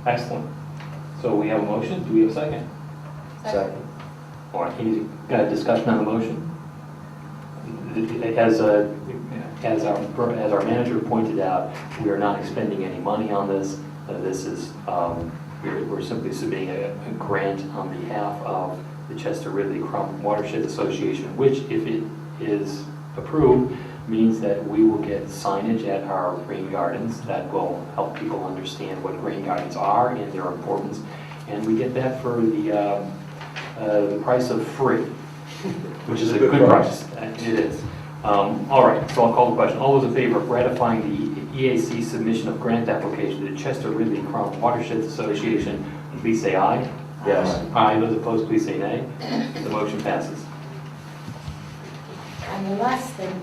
Excellent. So we have a motion. Do we have a second? Second. All right. Any discussion on the motion? As our manager pointed out, we are not expending any money on this. This is we're simply submitting a grant on behalf of the Chester Ridley Crum Watershed Association, which, if it is approved, means that we will get signage at our rain gardens that will help people understand what rain gardens are and their importance. And we get that for the price of free, which is a good price. It is. All right, so I'll call the question. All those in favor of ratifying the EAC submission of grant application to the Chester Ridley Crum Watershed Association, please say aye. Yes. Aye. Those opposed, please say nay. The motion passes. And the last thing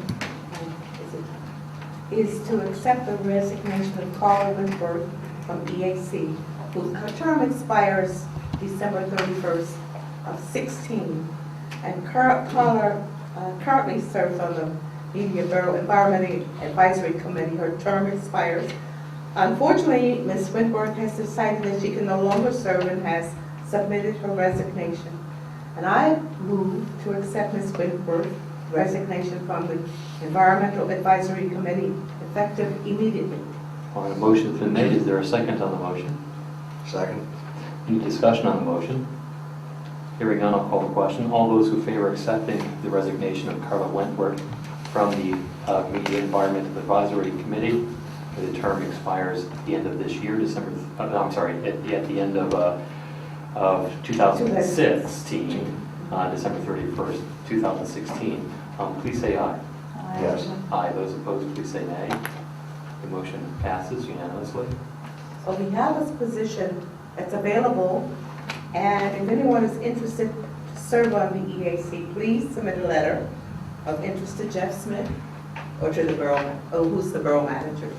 is to accept the resignation of Carla Wentworth from EAC, whose term expires December 31st of 16. And Carla currently serves on the Media Borough Environmental Advisory Committee. Her term expires. Unfortunately, Ms. Wentworth has decided that she can no longer serve and has submitted her resignation. And I move to accept Ms. Wentworth's resignation from the Environmental Advisory Committee effective immediately. All right, a motion's been made. Is there a second on the motion? Second. Any discussion on the motion? Hearing none, I'll call the question. All those who favor accepting the resignation of Carla Wentworth from the Media Environmental Advisory Committee, the term expires at the end of this year, at the end of 2016, December 31st, 2016. Please say aye. Yes. Aye. Those opposed, please say nay. The motion passes unanimously. So we have this position that's available, and if anyone is interested to serve on the EAC, please submit a letter of interest to Jeff Smith or to the borough, who's the borough manager.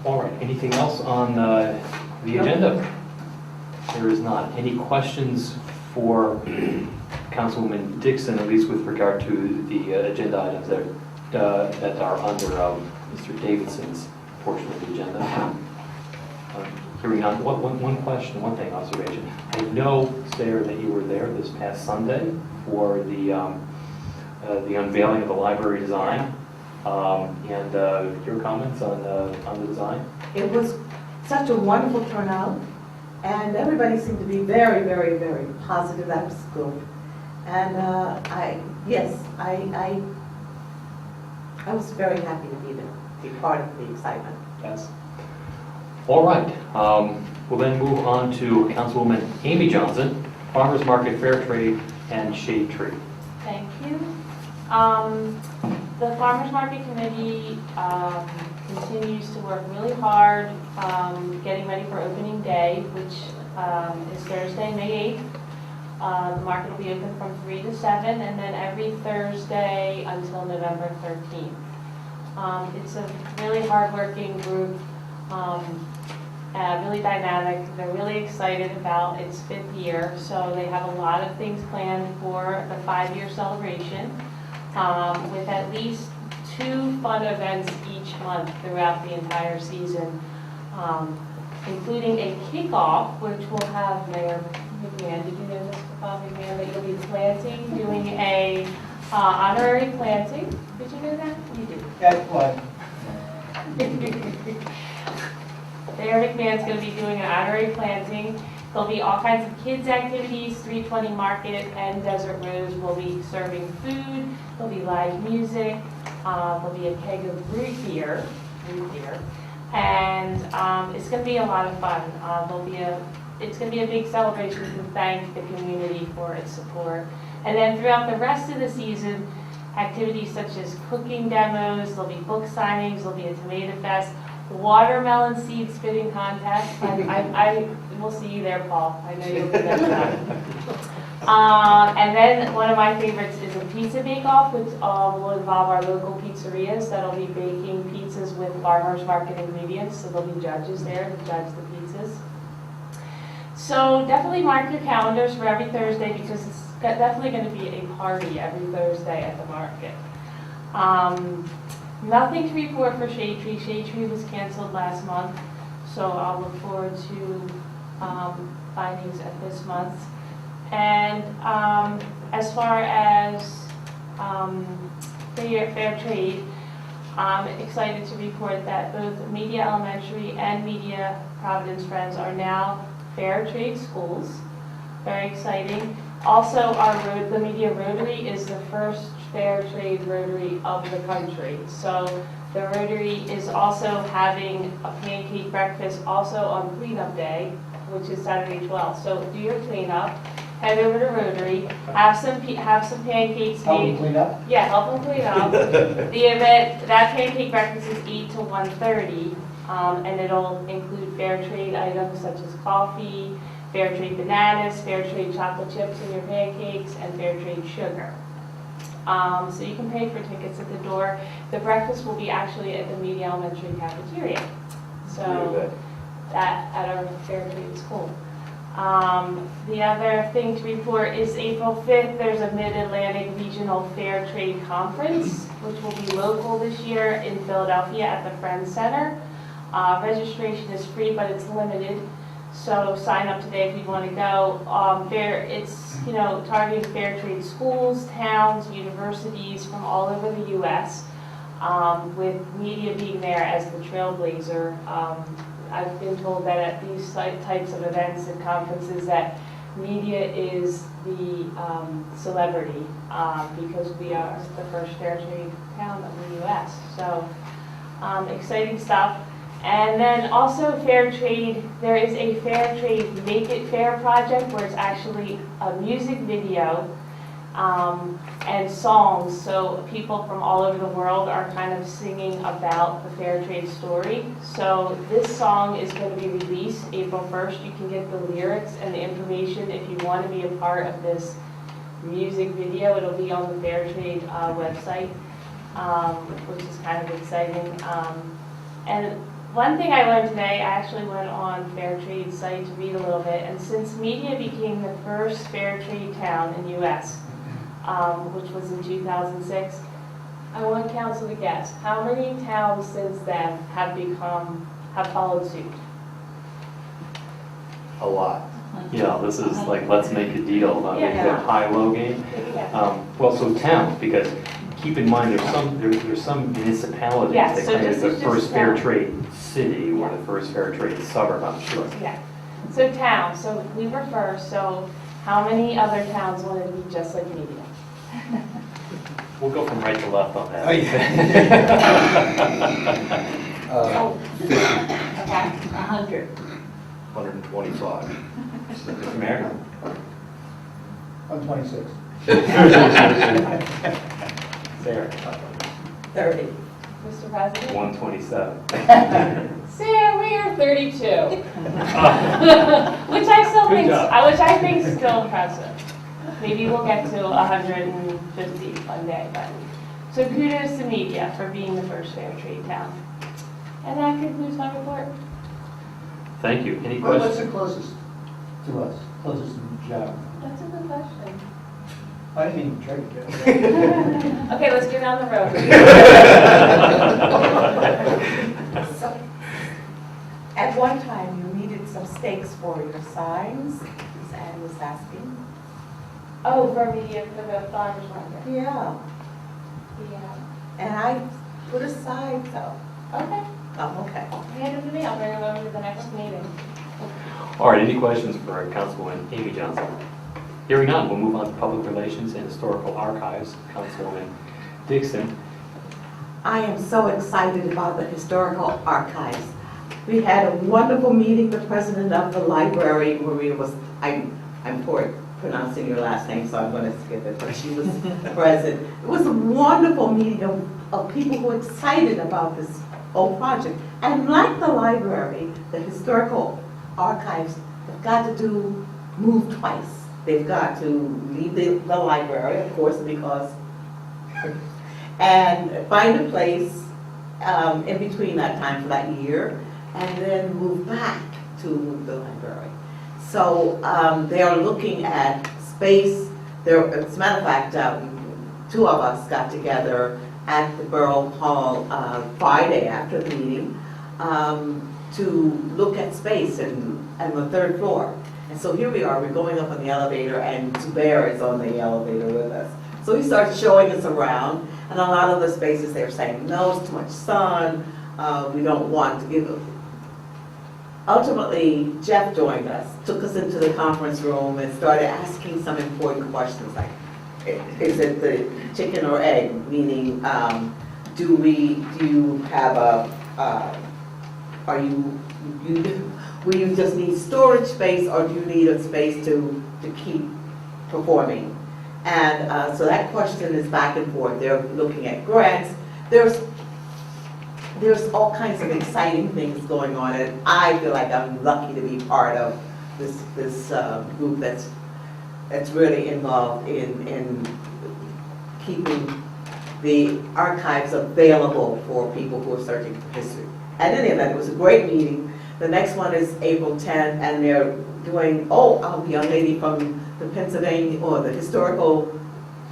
All right, anything else on the agenda? There is not. Any questions for Councilwoman Dixon, at least with regard to the agenda items that are under Mr. Davidson's portion of the agenda? Hearing none, one question, one thing, observation. I know, Sarah, that you were there this past Sunday for the unveiling of the library design. And your comments on the design? It was such a wonderful turnout, and everybody seemed to be very, very, very positive. That was good. And I was very happy to be there, be part of the excitement. Yes. All right. We'll then move on to Councilwoman Amy Johnson, Farmers Market, Fair Trade, and Shade Tree. Thank you. The Farmers Market Committee continues to work really hard getting ready for opening day, which is Thursday, May 8th. The market will be open from 3 to 7, and then every Thursday until November 13th. It's a really hard-working group, really dynamic. They're really excited about its 5th year, so they have a lot of things planned for the 5-year celebration, with at least 2 fun events each month throughout the entire season, including a kickoff, which will have Mayor McMahon, did you know this, McMahon, that you'll be planting, doing a honorary planting? Did you know that? You did. That's what. Mayor McMahon's going to be doing an honorary planting. There'll be all kinds of kids' activities. 320 Market and Desert Rose will be serving food. There'll be live music. There'll be a keg of root beer, and it's going to be a lot of fun. It's going to be a big celebration to thank the community for its support. And then throughout the rest of the season, activities such as cooking demos, there'll be book signings, there'll be a tomato fest, watermelon seed spitting contest. I will see you there, Paul. I know you'll be there for that. And then one of my favorites is a pizza bake-off, which will involve our local pizzerias that'll be baking pizzas with Farmers Market ingredients. So there'll be judges there to judge the pizzas. So definitely mark your calendars for every Thursday, because it's definitely going to be a party every Thursday at the market. Nothing to report for Shade Tree. Shade Tree was canceled last month, so I'll look forward to findings at this month. And as far as fair trade, I'm excited to report that both Media Elementary and Media Providence Friends are now fair trade schools. Very exciting. Also, the Media Rotary is the first fair trade Rotary of the country. So the Rotary is also having a pancake breakfast also on cleanup day, which is Saturday 12th. So do your cleanup, head over to Rotary, have some pancakes Help made. them clean up? Yeah, help them clean up. The event, that pancake breakfast is 8 to 1:30, and it'll include fair trade items such as coffee, fair trade bananas, fair trade chocolate chips in your pancakes, and fair trade sugar. So you can pay for tickets at the door. The breakfast will be actually at the Media Elementary cafeteria. So that at our fair trade school. The other thing to report is April 5th, there's a Mid-Atlantic Regional Fair Trade Conference, which will be local this year in Philadelphia at the Friends Center. Registration is free, but it's limited. So sign up today if you want to go. It's targeting fair trade schools, towns, universities from all over the U.S. With media being there as the trailblazer. I've been told that at these types of events and conferences that media is the celebrity because we are the first fair trade town in the U.S. So exciting stuff. And then also fair trade, there is a fair trade Make It Fair project where it's actually a music video and songs. So people from all over the world are kind of singing about the fair trade story. So this song is going to be released April 1st. You can get the lyrics and the information if you want to be a part of this music video. It'll be on the fair trade website, which is kind of exciting. And one thing I learned today, I actually went on Fair Trade's site to read a little bit, and since Media became the first fair trade town in the U.S., which was in 2006, I want council to guess, how many towns since then have followed suit? A lot. Yeah, this is like, let's make a deal, Yeah. the high-low game. Well, so towns, because keep in mind, there's some municipalities Yes, that so claim this it's the is just first fair town. trade city or the first fair trade suburb, I'm sure. Yeah. So towns, so we were first, so how many other towns want to be just like Media? We'll go from right to left on that. Okay, 100. 125. Mr. Mayor? 126. Sarah? 30. Mr. President? 127. Sarah, we are 32. Which I think is still impressive. Maybe we'll get to 150 one day, but. So kudos to Media for being the first fair trade town. And that concludes my report. Thank you. Any Well, what's questions? the closest to us? Closest to Joe? That's a good question. I didn't even try to get Okay, let's get down the road. So, at one time, you needed some stakes for your signs, and was asking. Oh, for Media, for the farmer's market. Yeah, Yeah. and I put aside, so, Okay. okay. Hand them to me, I'll bring them over to the next meeting. All right, any questions for Councilwoman Amy Johnson? Hearing none, we'll move on to Public Relations and Historical Archives. Councilwoman Dixon. I am so excited about the historical archives. We had a wonderful meeting, the president of the library, Maria was, I'm poor pronouncing your last name, so I'm going to skip it, but she was present. It was a wonderful meeting of people who were excited about this whole project. And like the library, the historical archives have got to move twice. They've got to leave the library, of course, because, and find a place in between that time for that year, and then move back to the library. So they are looking at space. As a matter of fact, two of us got together at the Borough Hall Friday after the meeting to look at space and the third floor. And so here we are, we're going up on the elevator, and Zubair is on the elevator with us. So he starts showing us around, and a lot of the spaces they're saying, no, it's too much sun, we don't want to give. Ultimately, Jeff joined us, took us into the conference room and started asking some important questions like, is it the chicken or egg? Meaning, do you have will you just need storage space, or do you need a space to keep performing? And so that question is back and forth. They're looking at grants. There's all kinds of exciting things going on, and I feel like I'm lucky to be part of this group that's really involved in keeping the archives available for people who are searching for history. At any event, it was a great meeting. The next one is April 10th, and they're doing, a young lady from the Pennsylvania, or the Historical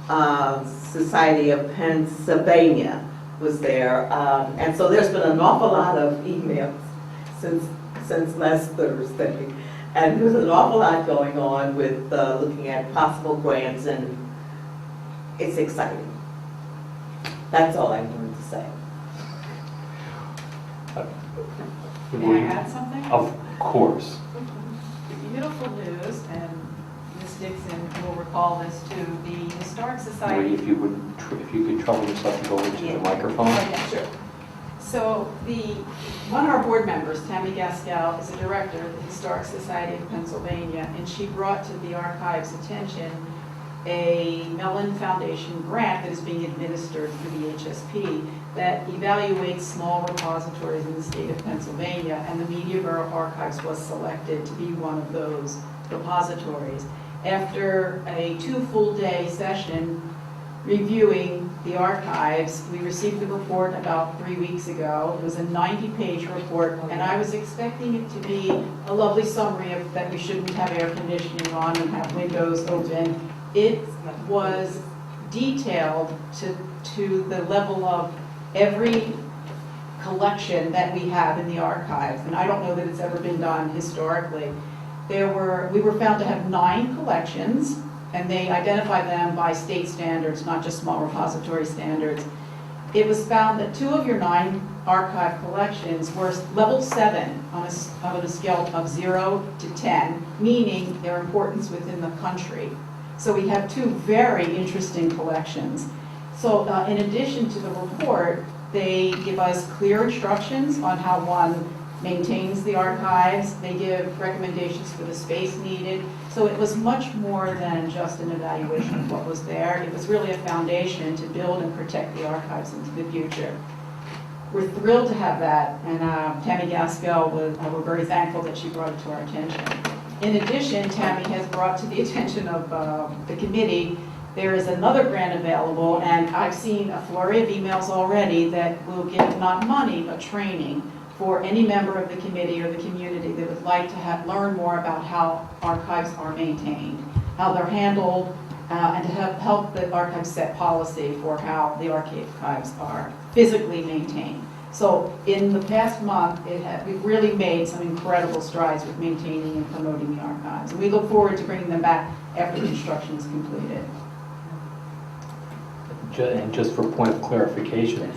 Society of Pennsylvania was there. And so there's been an awful lot of emails since last Thursday. And there's an awful lot going on with looking at possible grants, and it's exciting. That's all I wanted to say. May I add something? Of course. Beautiful news, and Ms. Dixon will recall this too, the Historic Society. Wait, if you could trouble yourself to go over to the microphone. Oh, yeah, sure. So one of our board members, Tammy Gaskell, is a director of the Historic Society of Pennsylvania, and she brought to the archive's attention a Mellon Foundation grant that is being administered through the HSP that evaluates small repositories in the state of Pennsylvania, and the Media Borough Archives was selected to be one of those repositories. After a 2 full-day session reviewing the archives, we received the report about 3 weeks ago. It was a 90-page report, and I was expecting it to be a lovely summary of that we shouldn't have air conditioning on and have windows open. It was detailed to the level of every collection that we have in the archives, and I don't know that it's ever been done historically. We were found to have 9 collections, and they identify them by state standards, not just small repository standards. It was found that 2 of your 9 archive collections were level 7 on a scale of 0 to 10, meaning their importance within the country. So we have 2 very interesting collections. So in addition to the report, they give us clear instructions on how one maintains the archives. They give recommendations for the space needed. So it was much more than just an evaluation of what was there. It was really a foundation to build and protect the archives into the future. We're thrilled to have that, and Tammy Gaskell, we're very thankful that she brought it to our attention. In addition, Tammy has brought to the attention of the committee, there is another grant available, and I've seen a flurry of emails already that will give not money, but training for any member of the committee or the community that would like to learn more about how archives are maintained, how they're handled, and to help the archives set policy for how the archives are physically maintained. So in the past month, we've really made some incredible strides with maintaining and promoting the archives. And we look forward to bringing them back after construction is completed. And just for point of clarification,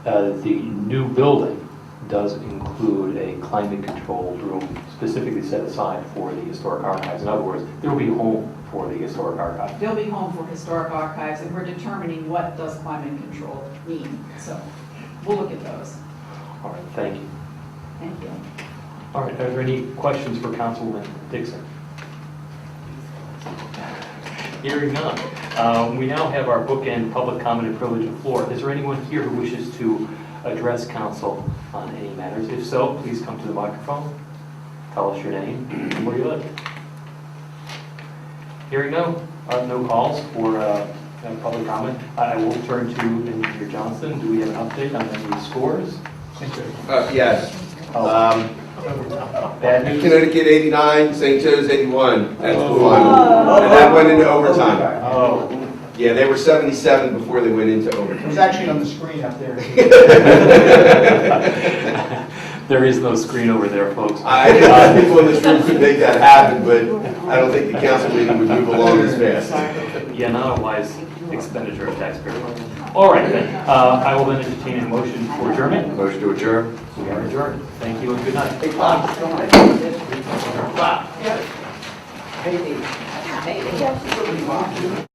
the new building does include a climate-controlled room specifically set aside for the historic archives. In other words, there will be a home for the historic archives. They'll be home for historic archives, and we're determining what does climate control mean. So we'll look at those. All right, thank you. Thank you. All right, are there any questions for Councilwoman Dixon? Hearing none. We now have our bookend public comment and privilege of floor. Is there anyone here who wishes to address council on any matters? If so, please come to the microphone. Tell us your name and where you live. Hearing no calls for public comment, I will turn to Engineer Johnson. Do we have an update on any scores? Yes. Bad news? Connecticut 89, St. Joe's 81. That's the final. And that went into overtime. Oh. Yeah, they were 77 before they went into It overtime. was actually on the screen up there. There is no screen over there, folks. I think people in this room could make that happen, but I don't think the council meeting would move along as fast. Yeah, not a wise expenditure of taxpayer money. All right, then. I will then entertain a motion for adjournment. Motion to adjourn. We are adjourned. Thank you and good night. Hey, Bob, come on. Wow. Hey, hey.